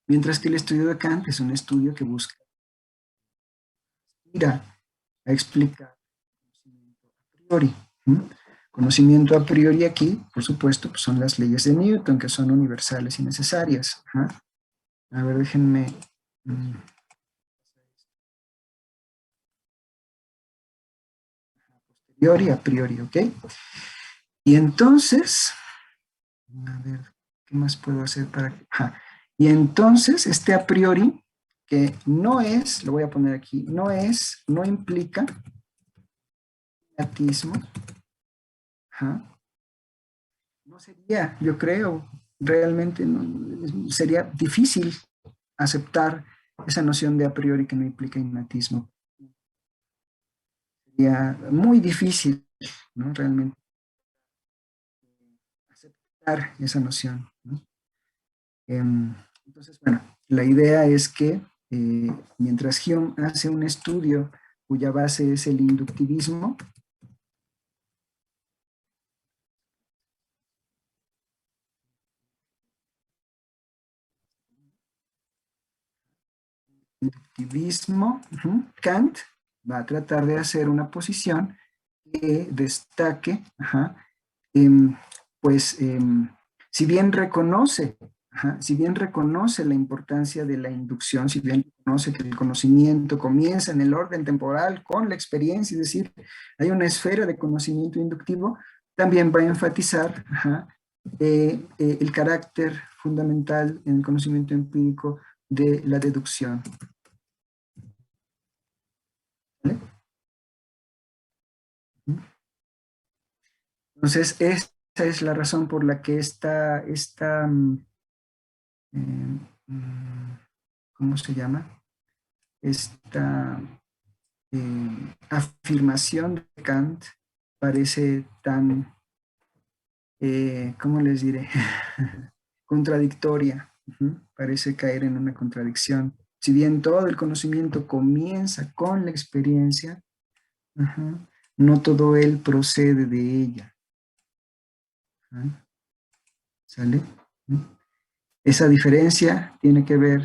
mientras que el estudio de Kant es un estudio que busca ir a explicar conocimiento a priori. Conocimiento a priori aquí, por supuesto, pues son las leyes de Newton, que son universales y necesarias. A ver, déjenme... a priori, ¿ok? Y entonces, a ver, ¿qué más puedo hacer para que... Y entonces, este a priori, que no es, lo voy a poner aquí, no implica atismo, no sería, yo creo, realmente sería difícil aceptar esa noción de a priori que no implica innatismo. Sería muy difícil, ¿no? Realmente aceptar esa noción, ¿no? Entonces, bueno, la idea es que mientras Hume hace un estudio cuya base es el inductivismo, Kant va a tratar de hacer una posición que destaque, em, pues, si bien reconoce, si bien reconoce la importancia de la inducción, si bien reconoce que el conocimiento comienza en el orden temporal con la experiencia, es decir, hay una esfera de conocimiento inductivo, también va a enfatizar el carácter fundamental en el conocimiento empírico de la deducción. ¿Vale? Entonces, esa es la razón por la que eh, ¿cómo se llama? Esta afirmación de Kant parece tan, ¿cómo les diré? Contradictoria. Parece caer en una contradicción. Si bien todo el conocimiento comienza con la experiencia, no todo él procede de ella. ¿Sale? Esa diferencia tiene que ver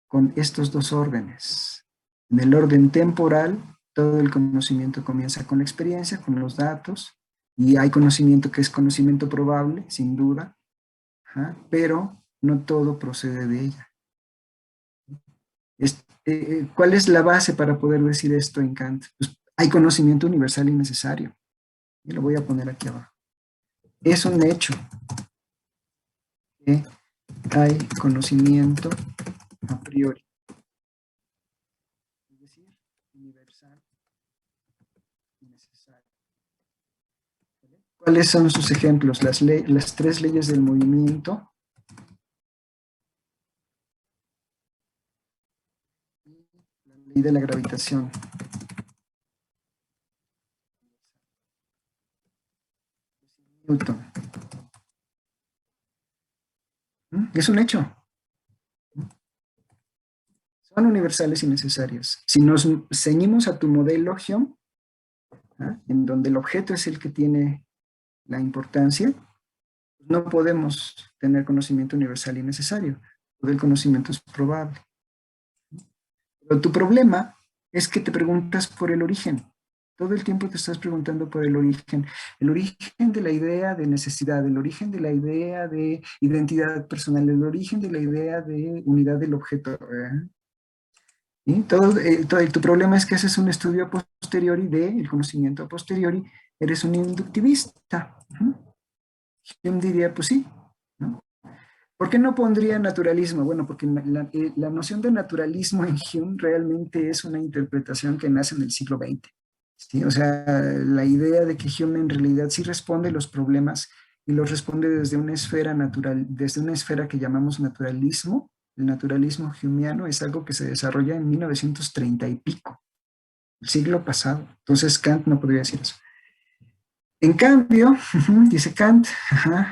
con estos dos órdenes. En el orden temporal, todo el conocimiento comienza con la experiencia, con los datos, y hay conocimiento que es conocimiento probable, sin duda, pero no todo procede de ella. ¿Cuál es la base para poder decir esto en Kant? Pues hay conocimiento universal y necesario. Y lo voy a poner aquí abajo. Es un hecho que hay conocimiento a priori. Es decir, universal y necesario. ¿Cuáles son sus ejemplos? Las tres leyes del movimiento y la ley de la gravitación. Newton. Es un hecho. Son universales y necesarias. Si nos ceñimos a tu modelo, Hume, en donde el objeto es el que tiene la importancia, no podemos tener conocimiento universal y necesario. Todo el conocimiento es probable. Pero tu problema es que te preguntas por el origen. Todo el tiempo te estás preguntando por el origen de la idea de necesidad, el origen de la idea de identidad personal, el origen de la idea de unidad del objeto. ¿Y? Tu problema es que haces un estudio a posteriori del conocimiento a posteriori, eres un inductivista. Hume diría, pues sí, ¿no? ¿Por qué no pondría naturalismo? Bueno, porque la noción de naturalismo en Hume realmente es una interpretación que nace en el siglo XX. ¿Sí? O sea, la idea de que Hume en realidad sí responde los problemas y los responde desde una esfera natural, desde una esfera que llamamos naturalismo. El naturalismo humeano es algo que se desarrolla en 1930 y pico, el siglo pasado. Entonces Kant no podría decir eso. En cambio, dice Kant,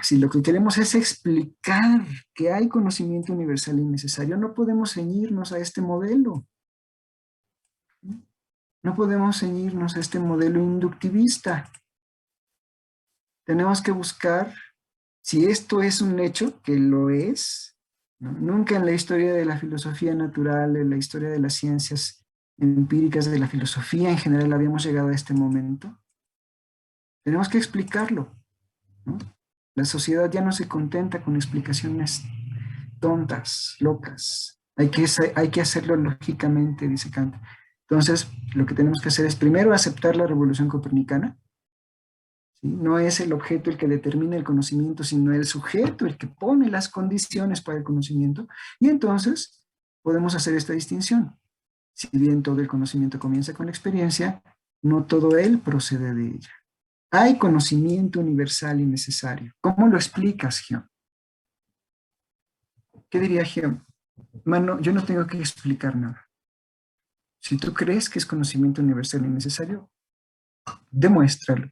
si lo que queremos es explicar que hay conocimiento universal y necesario, no podemos ceñirnos a este modelo. No podemos ceñirnos a este modelo inductivista. Tenemos que buscar si esto es un hecho, que lo es, ¿no? Nunca en la historia de la filosofía natural, en la historia de las ciencias empíricas, de la filosofía en general, habíamos llegado a este momento. Tenemos que explicarlo, ¿no? La sociedad ya no se contenta con explicaciones tontas, locas. Hay que hacerlo lógicamente, dice Kant. Entonces, lo que tenemos que hacer es primero aceptar la revolución copernicana. ¿Sí? No es el objeto el que determina el conocimiento, sino el sujeto el que pone las condiciones para el conocimiento. Y entonces podemos hacer esta distinción. Si bien todo el conocimiento comienza con la experiencia, no todo él procede de ella. hay conocimiento universal y necesario. ¿Cómo lo explicas, Gion? ¿Qué diría Gion? Mano, yo no tengo que explicar nada. Si tú crees que es conocimiento universal y necesario, demuéstralo.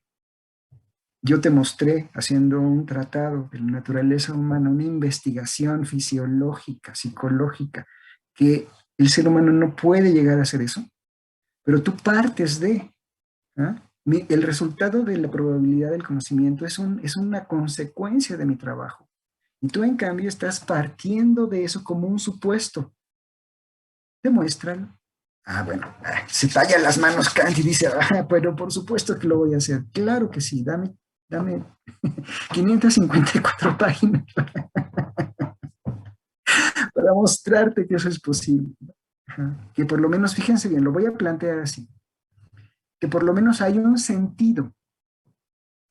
Yo te mostré, haciendo un tratado de la naturaleza humana, una investigación fisiológica, psicológica, que el ser humano no puede llegar a hacer eso, pero tú partes de, ¿ah? El resultado de la probabilidad del conocimiento es una consecuencia de mi trabajo. Y tú, en cambio, estás partiendo de eso como un supuesto. Demuéstralo. Ah, bueno, se talla las manos Kant y dice, pero por supuesto que lo voy a hacer. Claro que sí, dame 554 páginas para mostrarte que eso es posible. Ajá. Que por lo menos, fíjense bien, lo voy a plantear así, que por lo menos hay un sentido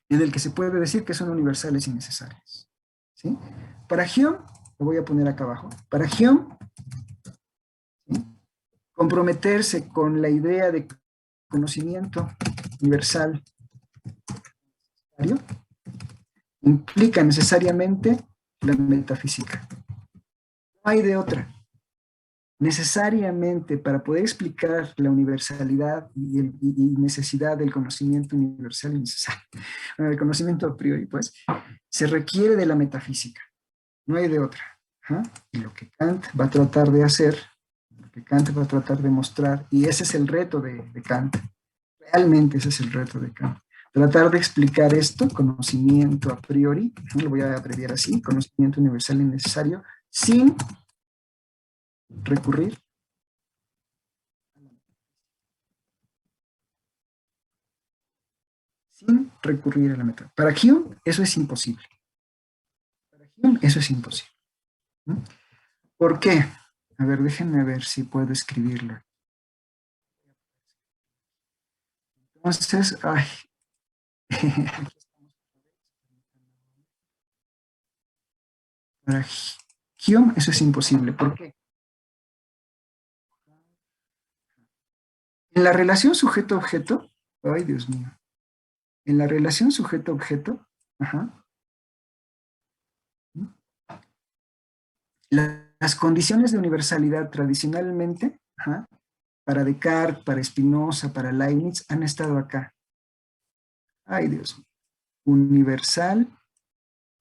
en el que se puede decir que son universales y necesarias. ¿Sí? Para Hume, lo voy a poner acá abajo, para Hume, ¿sí? Comprometerse con la idea de conocimiento universal implica necesariamente la metafísica. No hay de otra. Necesariamente, para poder explicar la universalidad y necesidad del conocimiento universal y necesario, bueno, el conocimiento a priori, pues, se requiere de la metafísica. No hay de otra. ¿Ah? Y lo que Kant va a tratar de hacer, lo que Kant va a tratar de mostrar, y ese es el reto de Kant, realmente ese es el reto de Kant. Tratar de explicar esto, conocimiento a priori, ¿no? Lo voy a abreviar así, conocimiento universal y necesario, sin recurrir a la metodología. Para Hume eso es imposible. Para Hume eso es imposible. ¿No? ¿Por qué? A ver, déjenme ver si puedo escribirlo. Entonces, ay. Para Hume eso es imposible. ¿Por qué? En la relación sujeto-objeto, ay Dios mío, en la relación sujeto-objeto, ajá, las condiciones de universalidad tradicionalmente, ajá, para Descartes, para Spinoza, para Leibniz, han estado acá. Ay Dios mío, universal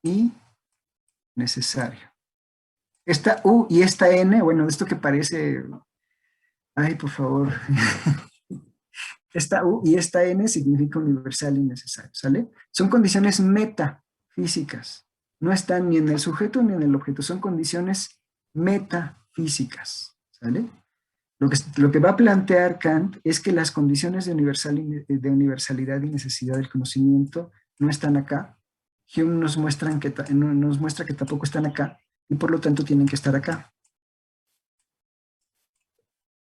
y necesario. Esta U y esta N, bueno, esto que parece, ay, por favor, esta U y esta N significa universal y necesario, ¿sale? Son condiciones metafísicas. No están ni en el sujeto ni en el objeto, son condiciones metafísicas, ¿sale? Lo que va a plantear Kant es que las condiciones de universalidad y necesidad del conocimiento no están acá. Hume nos muestra que tampoco están acá y por lo tanto tienen que estar acá.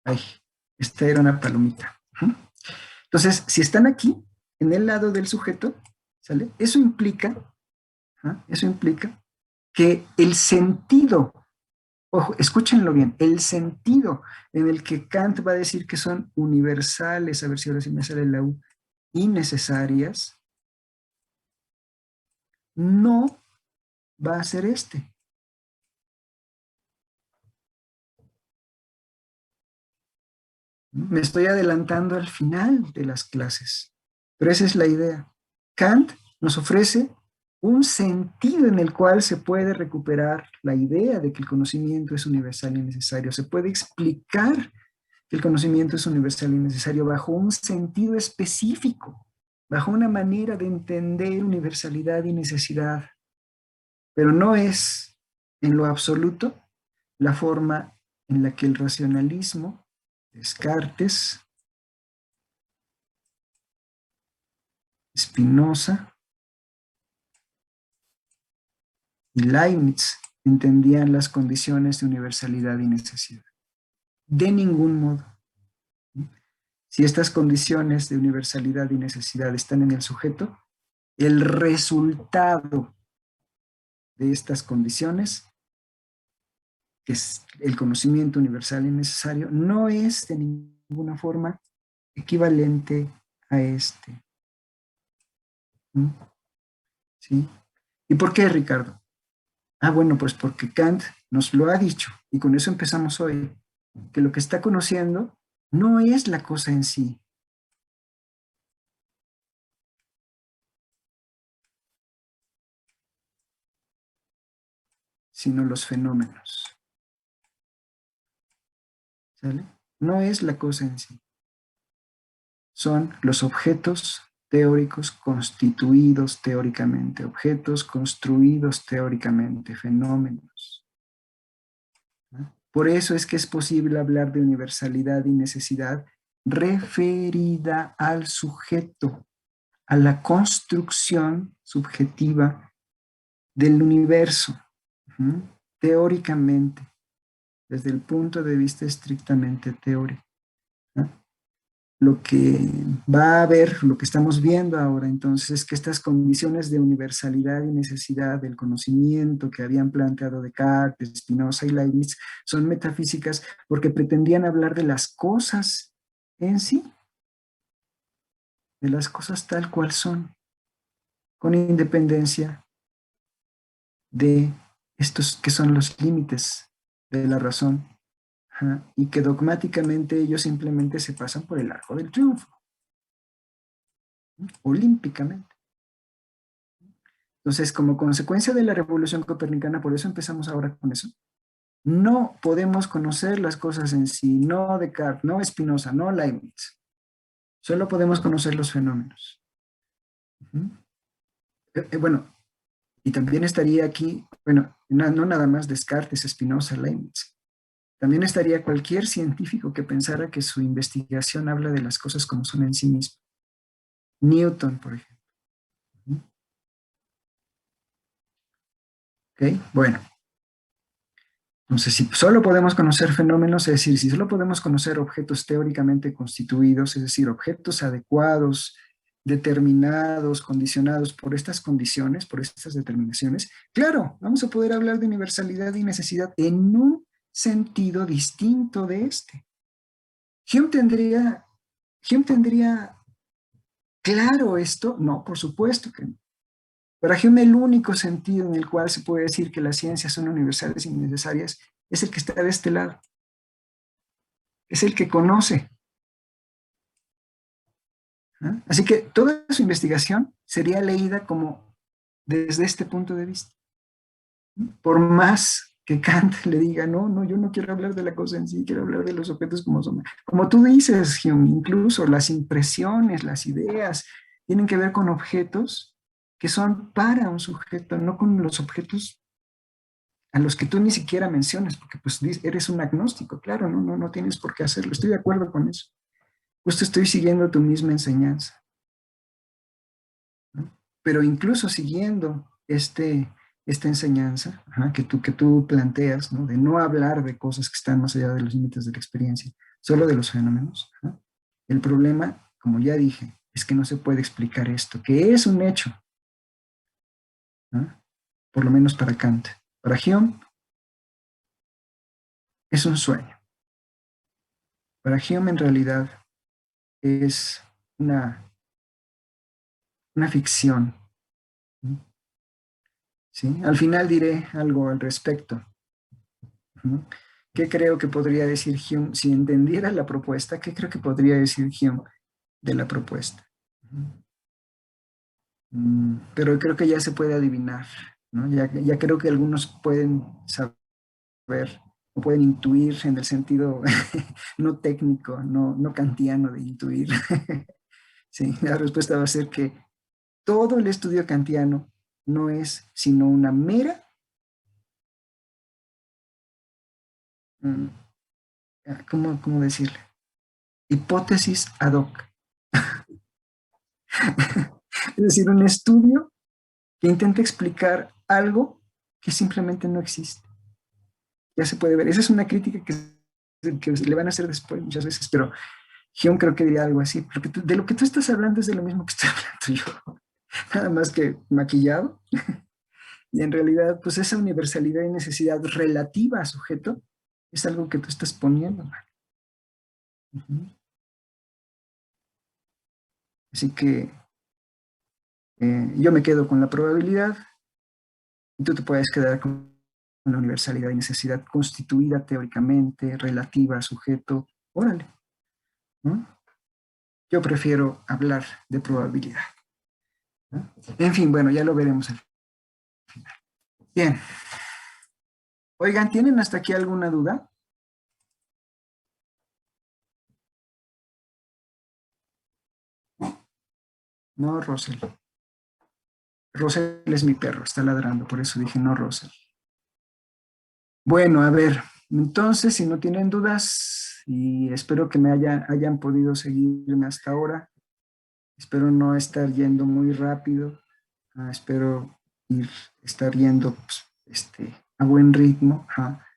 Ay, esta era una palomita. Entonces, si están aquí, en el lado del sujeto, ¿sale? Eso implica que el sentido, ojo, escúchenlo bien, el sentido en el que Kant va a decir que son universales, a ver si ahora sí me sale la U, y necesarias, no va a ser este. Me estoy adelantando al final de las clases, pero esa es la idea. Kant nos ofrece un sentido en el cual se puede recuperar la idea de que el conocimiento es universal y necesario. Se puede explicar que el conocimiento es universal y necesario bajo un sentido específico, bajo una manera de entender universalidad y necesidad, pero no es en lo absoluto la forma en la que el racionalismo, Descartes, Spinoza y Leibniz entendían las condiciones de universalidad y necesidad. De ningún modo. Si estas condiciones de universalidad y necesidad están en el sujeto, el resultado de estas condiciones, que es el conocimiento universal y necesario, no es de ninguna forma equivalente a este. ¿Mm? ¿Sí? ¿Y por qué, Ricardo? Ah, bueno, pues porque Kant nos lo ha dicho, y con eso empezamos hoy, que lo que está conociendo no es la cosa en sí, sino los fenómenos. ¿Sale? No es la cosa en sí, son los objetos teóricos constituidos teóricamente, objetos construidos teóricamente, fenómenos. ¿No? Por eso es que es posible hablar de universalidad y necesidad referida al sujeto, a la construcción subjetiva del universo, ¿sí? Teóricamente, desde el punto de vista estrictamente teórico. ¿No? Lo que va a haber, lo que estamos viendo ahora entonces, es que estas condiciones de universalidad y necesidad del conocimiento que habían planteado Descartes, Spinoza y Leibniz son metafísicas porque pretendían hablar de las cosas en sí, de las cosas tal cual son, con independencia de estos que son los límites de la razón, ajá, y que dogmáticamente ellos simplemente se pasan por el arco del triunfo, ¿no? Olímpicamente. Entonces, como consecuencia de la revolución copernicana, por eso empezamos ahora con eso, no podemos conocer las cosas en sí, no Descartes, no Spinoza, no Leibniz, solo podemos conocer los fenómenos. Uh-huh. Bueno, y también estaría aquí, bueno, no nada más Descartes, Spinoza, Leibniz, también estaría cualquier científico que pensara que su investigación habla de las cosas como son en sí mismas. Newton, por ejemplo. ¿Ok? Bueno, entonces si solo podemos conocer fenómenos, es decir, si solo podemos conocer objetos teóricamente constituidos, es decir, objetos adecuados, determinados, condicionados por estas condiciones, por estas determinaciones, claro, vamos a poder hablar de universalidad y necesidad en un sentido distinto de este. Hume tendría, Hume tendría claro esto, no, por supuesto que no. Para Hume el único sentido en el cual se puede decir que las ciencias son universales y necesarias es el que está de este lado, es el que conoce. ¿No? Así que toda su investigación sería leída como desde este punto de vista. ¿No? Por más que Kant le diga, no, no, yo no quiero hablar de la cosa en sí, quiero hablar de los objetos como son. Como tú dices, Hume, incluso las impresiones, las ideas, tienen que ver con objetos que son para un sujeto, no con los objetos a los que tú ni siquiera mencionas, porque pues eres un agnóstico, claro, no tienes por qué hacerlo, estoy de acuerdo con eso. Justo estoy siguiendo tu misma enseñanza, ¿no? Pero incluso siguiendo esta enseñanza, ajá, que tú planteas, ¿no? De no hablar de cosas que están más allá de los límites de la experiencia, solo de los fenómenos. Ajá. El problema, como ya dije, es que no se puede explicar esto, que es un hecho, ¿no? Por lo menos para Kant. Para Hume es un sueño. Para Hume en realidad es una, una ficción, ¿no? ¿Sí? Al final diré algo al respecto. ¿No? ¿Qué creo que podría decir Hume? Si entendiera la propuesta, ¿qué creo que podría decir Hume de la propuesta? Pero creo que ya se puede adivinar, ¿no? Ya creo que algunos pueden saber o pueden intuir en el sentido no técnico, no kantiano de intuir. Sí, la respuesta va a ser que todo el estudio kantiano no es sino una mera, mm, ¿cómo decirle? Hipótesis ad hoc. Es decir, un estudio que intenta explicar algo que simplemente no existe. Ya se puede ver. Esa es una crítica que le van a hacer después muchas veces, pero Hume creo que diría algo así, porque de lo que tú estás hablando es de lo mismo que estoy hablando yo, nada más que maquillado, y en realidad, pues esa universalidad y necesidad relativa a sujeto es algo que tú estás poniendo. Uh-huh. Así que Yo me quedo con la probabilidad y tú te puedes quedar con la universalidad y necesidad constituida teóricamente, relativa, sujeto, órale, ¿no? Yo prefiero hablar de probabilidad, ¿no? En fin, bueno, ya lo veremos al final. Bien. Oigan, ¿tienen hasta aquí alguna duda? No, Rosel. Rosel es mi perro, está ladrando, por eso dije no, Rosel. Bueno, a ver, entonces, si no tienen dudas, y espero que me hayan podido seguirme hasta ahora, espero no estar yendo muy rápido, espero estar yendo pues, a buen ritmo. Ajá.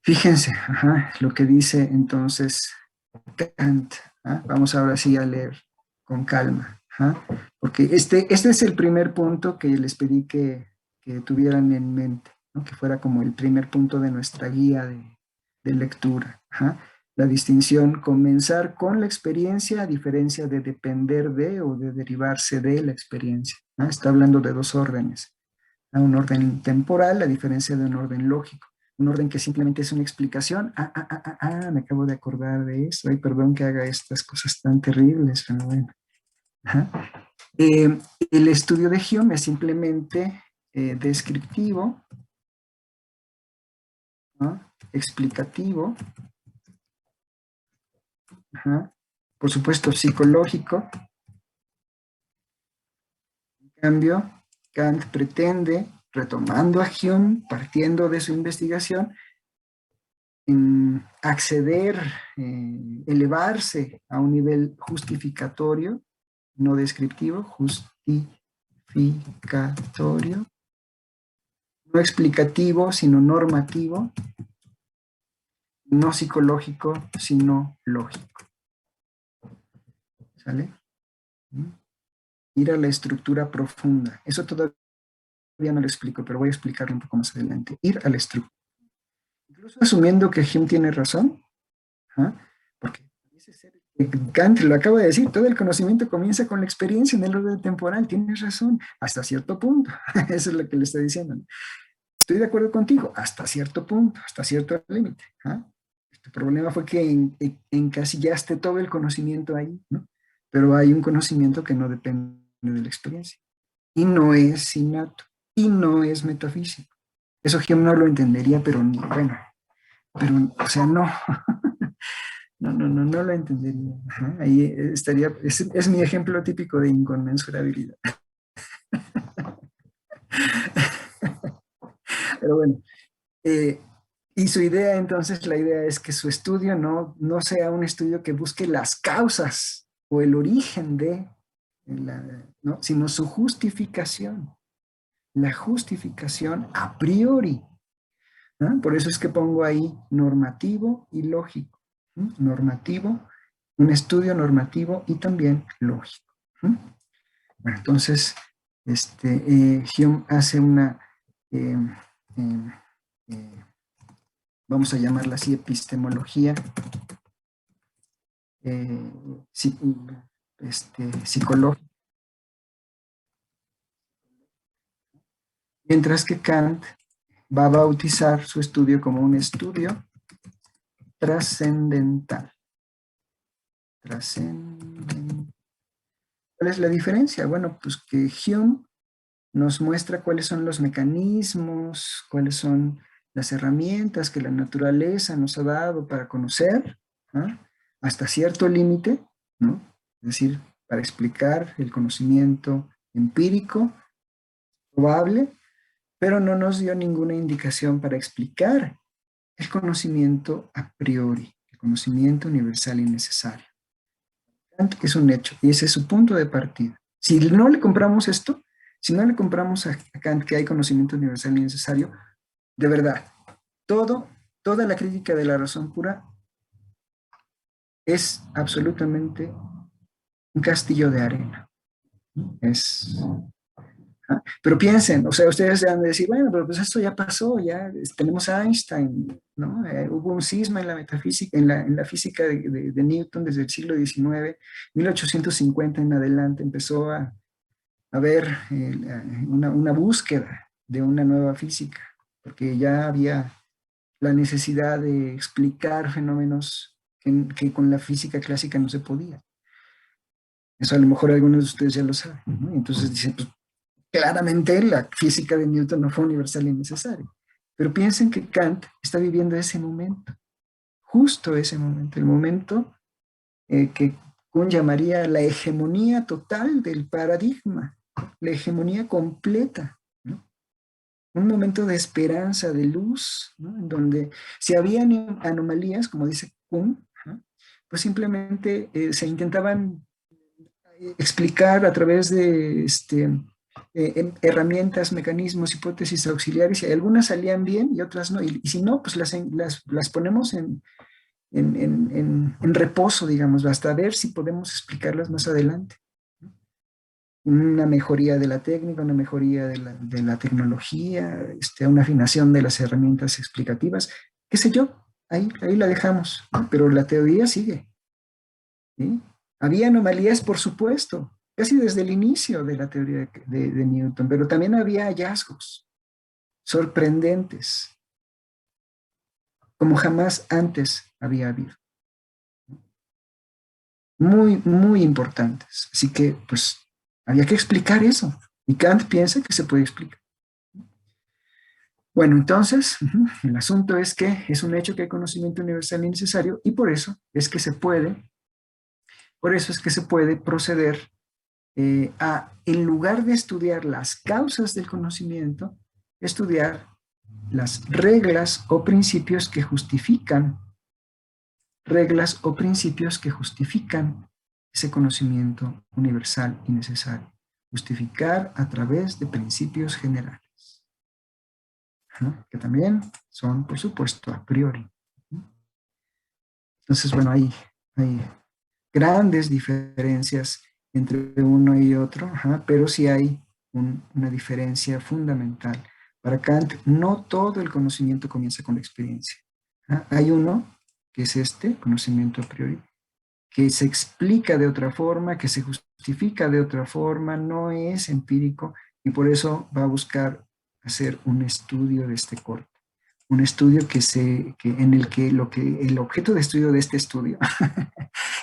Fíjense, ajá, lo que dice entonces Kant. Vamos ahora sí a leer con calma, ajá, porque este es el primer punto que les pedí que tuvieran en mente, ¿no? Que fuera como el primer punto de nuestra guía de lectura. Ajá. La distinción, comenzar con la experiencia a diferencia de depender de o de derivarse de la experiencia. Está hablando de dos órdenes, un orden temporal a diferencia de un orden lógico. Un orden que simplemente es una explicación. Me acabo de acordar de esto. Ay, perdón que haga estas cosas tan terribles, pero bueno. Ajá. El estudio de Hume es simplemente descriptivo, ¿no? Explicativo, ajá. Por supuesto psicológico. En cambio, Kant pretende, retomando a Hume, partiendo de su investigación, acceder, elevarse a un nivel justificatorio, no descriptivo, justificatorio, no explicativo, sino normativo, no psicológico, sino lógico. ¿Sale? Ir a la estructura profunda. Eso todavía no lo explico, pero voy a explicarlo un poco más adelante. Ir a la estructura. Incluso asumiendo que Hume tiene razón, ¿ah? Porque Kant lo acaba de decir, todo el conocimiento comienza con la experiencia en el orden temporal, tienes razón, hasta cierto punto, eso es lo que le estoy diciendo. Estoy de acuerdo contigo, hasta cierto punto, hasta cierto límite. ¿Ah? El problema fue que encasillaste todo el conocimiento ahí, ¿no? Pero hay un conocimiento que no depende de la experiencia, y no es innato, y no es metafísico. Eso Hume no lo entendería, pero bueno, pero, o sea, no. No lo entendería. Ajá, ahí estaría, es mi ejemplo típico de inconmensurabilidad. Pero bueno, y su idea entonces, la idea es que su estudio no sea un estudio que busque las causas o el origen de, ¿no? Sino su justificación. La justificación a priori. ¿No? Por eso es que pongo ahí normativo y lógico. ¿No? Normativo, un estudio normativo y también lógico. ¿No? Bueno, entonces, Hume hace una, eh, eh, eh, vamos a llamarla así, epistemología eh, psicológica, mientras que Kant va a bautizar su estudio como un estudio trascendental. Trascendental. ¿Cuál es la diferencia? Bueno, pues que Hume nos muestra cuáles son los mecanismos, cuáles son las herramientas que la naturaleza nos ha dado para conocer, ¿no? Hasta cierto límite, ¿no? Es decir, para explicar el conocimiento empírico probable, pero no nos dio ninguna indicación para explicar el conocimiento a priori, el conocimiento universal y necesario. Es un hecho y ese es su punto de partida. Si no le compramos esto, si no le compramos a Kant que hay conocimiento universal y necesario, de verdad, toda la crítica de la razón pura es absolutamente un castillo de arena. Pero piensen, o sea, ustedes han de decir, bueno, pero pues esto ya pasó, ya tenemos a Einstein, ¿no? Hubo un cisma en la metafísica, en la física de Newton desde el siglo XIX, 1850 en adelante empezó a haber una búsqueda de una nueva física, porque ya había la necesidad de explicar fenómenos que con la física clásica no se podía. Eso a lo mejor algunos de ustedes ya lo saben, ¿no? Entonces dicen, pues claramente la física de Newton no fue universal y necesaria. Pero piensen que Kant está viviendo ese momento, justo ese momento, el momento que Kuhn llamaría la hegemonía total del paradigma, la hegemonía completa, ¿no? Un momento de esperanza, de luz, ¿no? En donde si había anomalías, como dice Kuhn, ¿no? Pues simplemente se intentaban explicar a través de herramientas, mecanismos, hipótesis auxiliares, y algunas salían bien y otras no. Y si no, pues las ponemos en reposo, digamos, hasta ver si podemos explicarlas más adelante. Una mejoría de la técnica, una mejoría de la tecnología, una afinación de las herramientas explicativas, qué sé yo, ahí la dejamos, ¿no? Pero la teoría sigue, ¿sí? Había anomalías, por supuesto, casi desde el inicio de la teoría de Newton, pero también había hallazgos sorprendentes, como jamás antes había habido. Muy, muy importantes. Así que, pues, había que explicar eso. Y Kant piensa que se puede explicar. Bueno, entonces, el asunto es que es un hecho que hay conocimiento universal y necesario, y por eso es que se puede proceder en lugar de estudiar las causas del conocimiento, estudiar las reglas o principios que justifican ese conocimiento universal y necesario. Justificar a través de principios generales, ¿no? Que también son, por supuesto, a priori. Entonces, bueno, hay grandes diferencias entre uno y otro, pero sí hay una diferencia fundamental. Para Kant, no todo el conocimiento comienza con la experiencia. Hay uno, que es conocimiento a priori, que se explica de otra forma, que se justifica de otra forma, no es empírico, y por eso va a buscar hacer un estudio de este corte. Un estudio en el que el objeto de estudio de este estudio,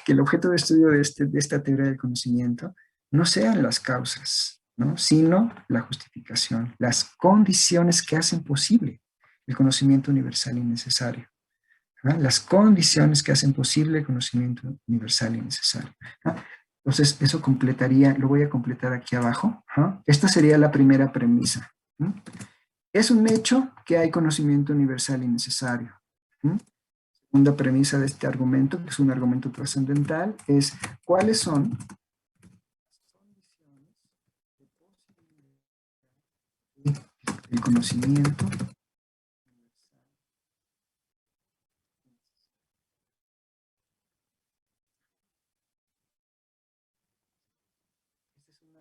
que el objeto de estudio de esta teoría del conocimiento no sean las causas, ¿no? Sino la justificación, las condiciones que hacen posible el conocimiento universal y necesario. ¿Ah? Las condiciones que hacen posible el conocimiento universal y necesario. ¿Ah? Entonces, eso lo voy a completar aquí abajo. ¿Ah? Esta sería la primera premisa. ¿Mm? Es un hecho que hay conocimiento universal y necesario. ¿Mm? Segunda premisa de este argumento, que es un argumento trascendental, es cuáles son el conocimiento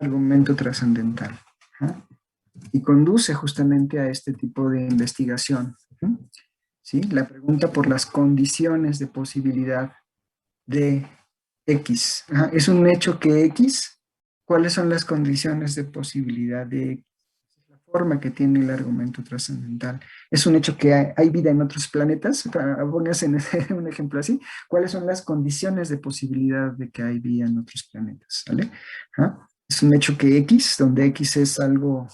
argumento trascendental, ¿ah? Y conduce justamente a este tipo de investigación. ¿Sí? La pregunta por las condiciones de posibilidad de X. Es un hecho que X, ¿cuáles son las condiciones de posibilidad de X? La forma que tiene el argumento trascendental. Es un hecho que hay vida en otros planetas, para ponerse un ejemplo así. ¿Cuáles son las condiciones de posibilidad de que hay vida en otros planetas? ¿Vale? Es un hecho que X, donde X es algo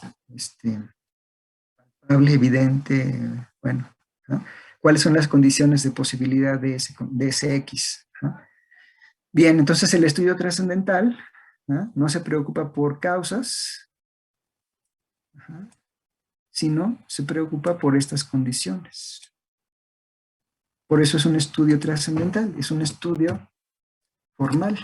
palpable, evidente, bueno, ¿no? ¿Cuáles son las condiciones de posibilidad de ese X? ¿No? Bien, entonces el estudio trascendental no se preocupa por causas, sino se preocupa por estas condiciones. Por eso es un estudio trascendental, es un estudio formal,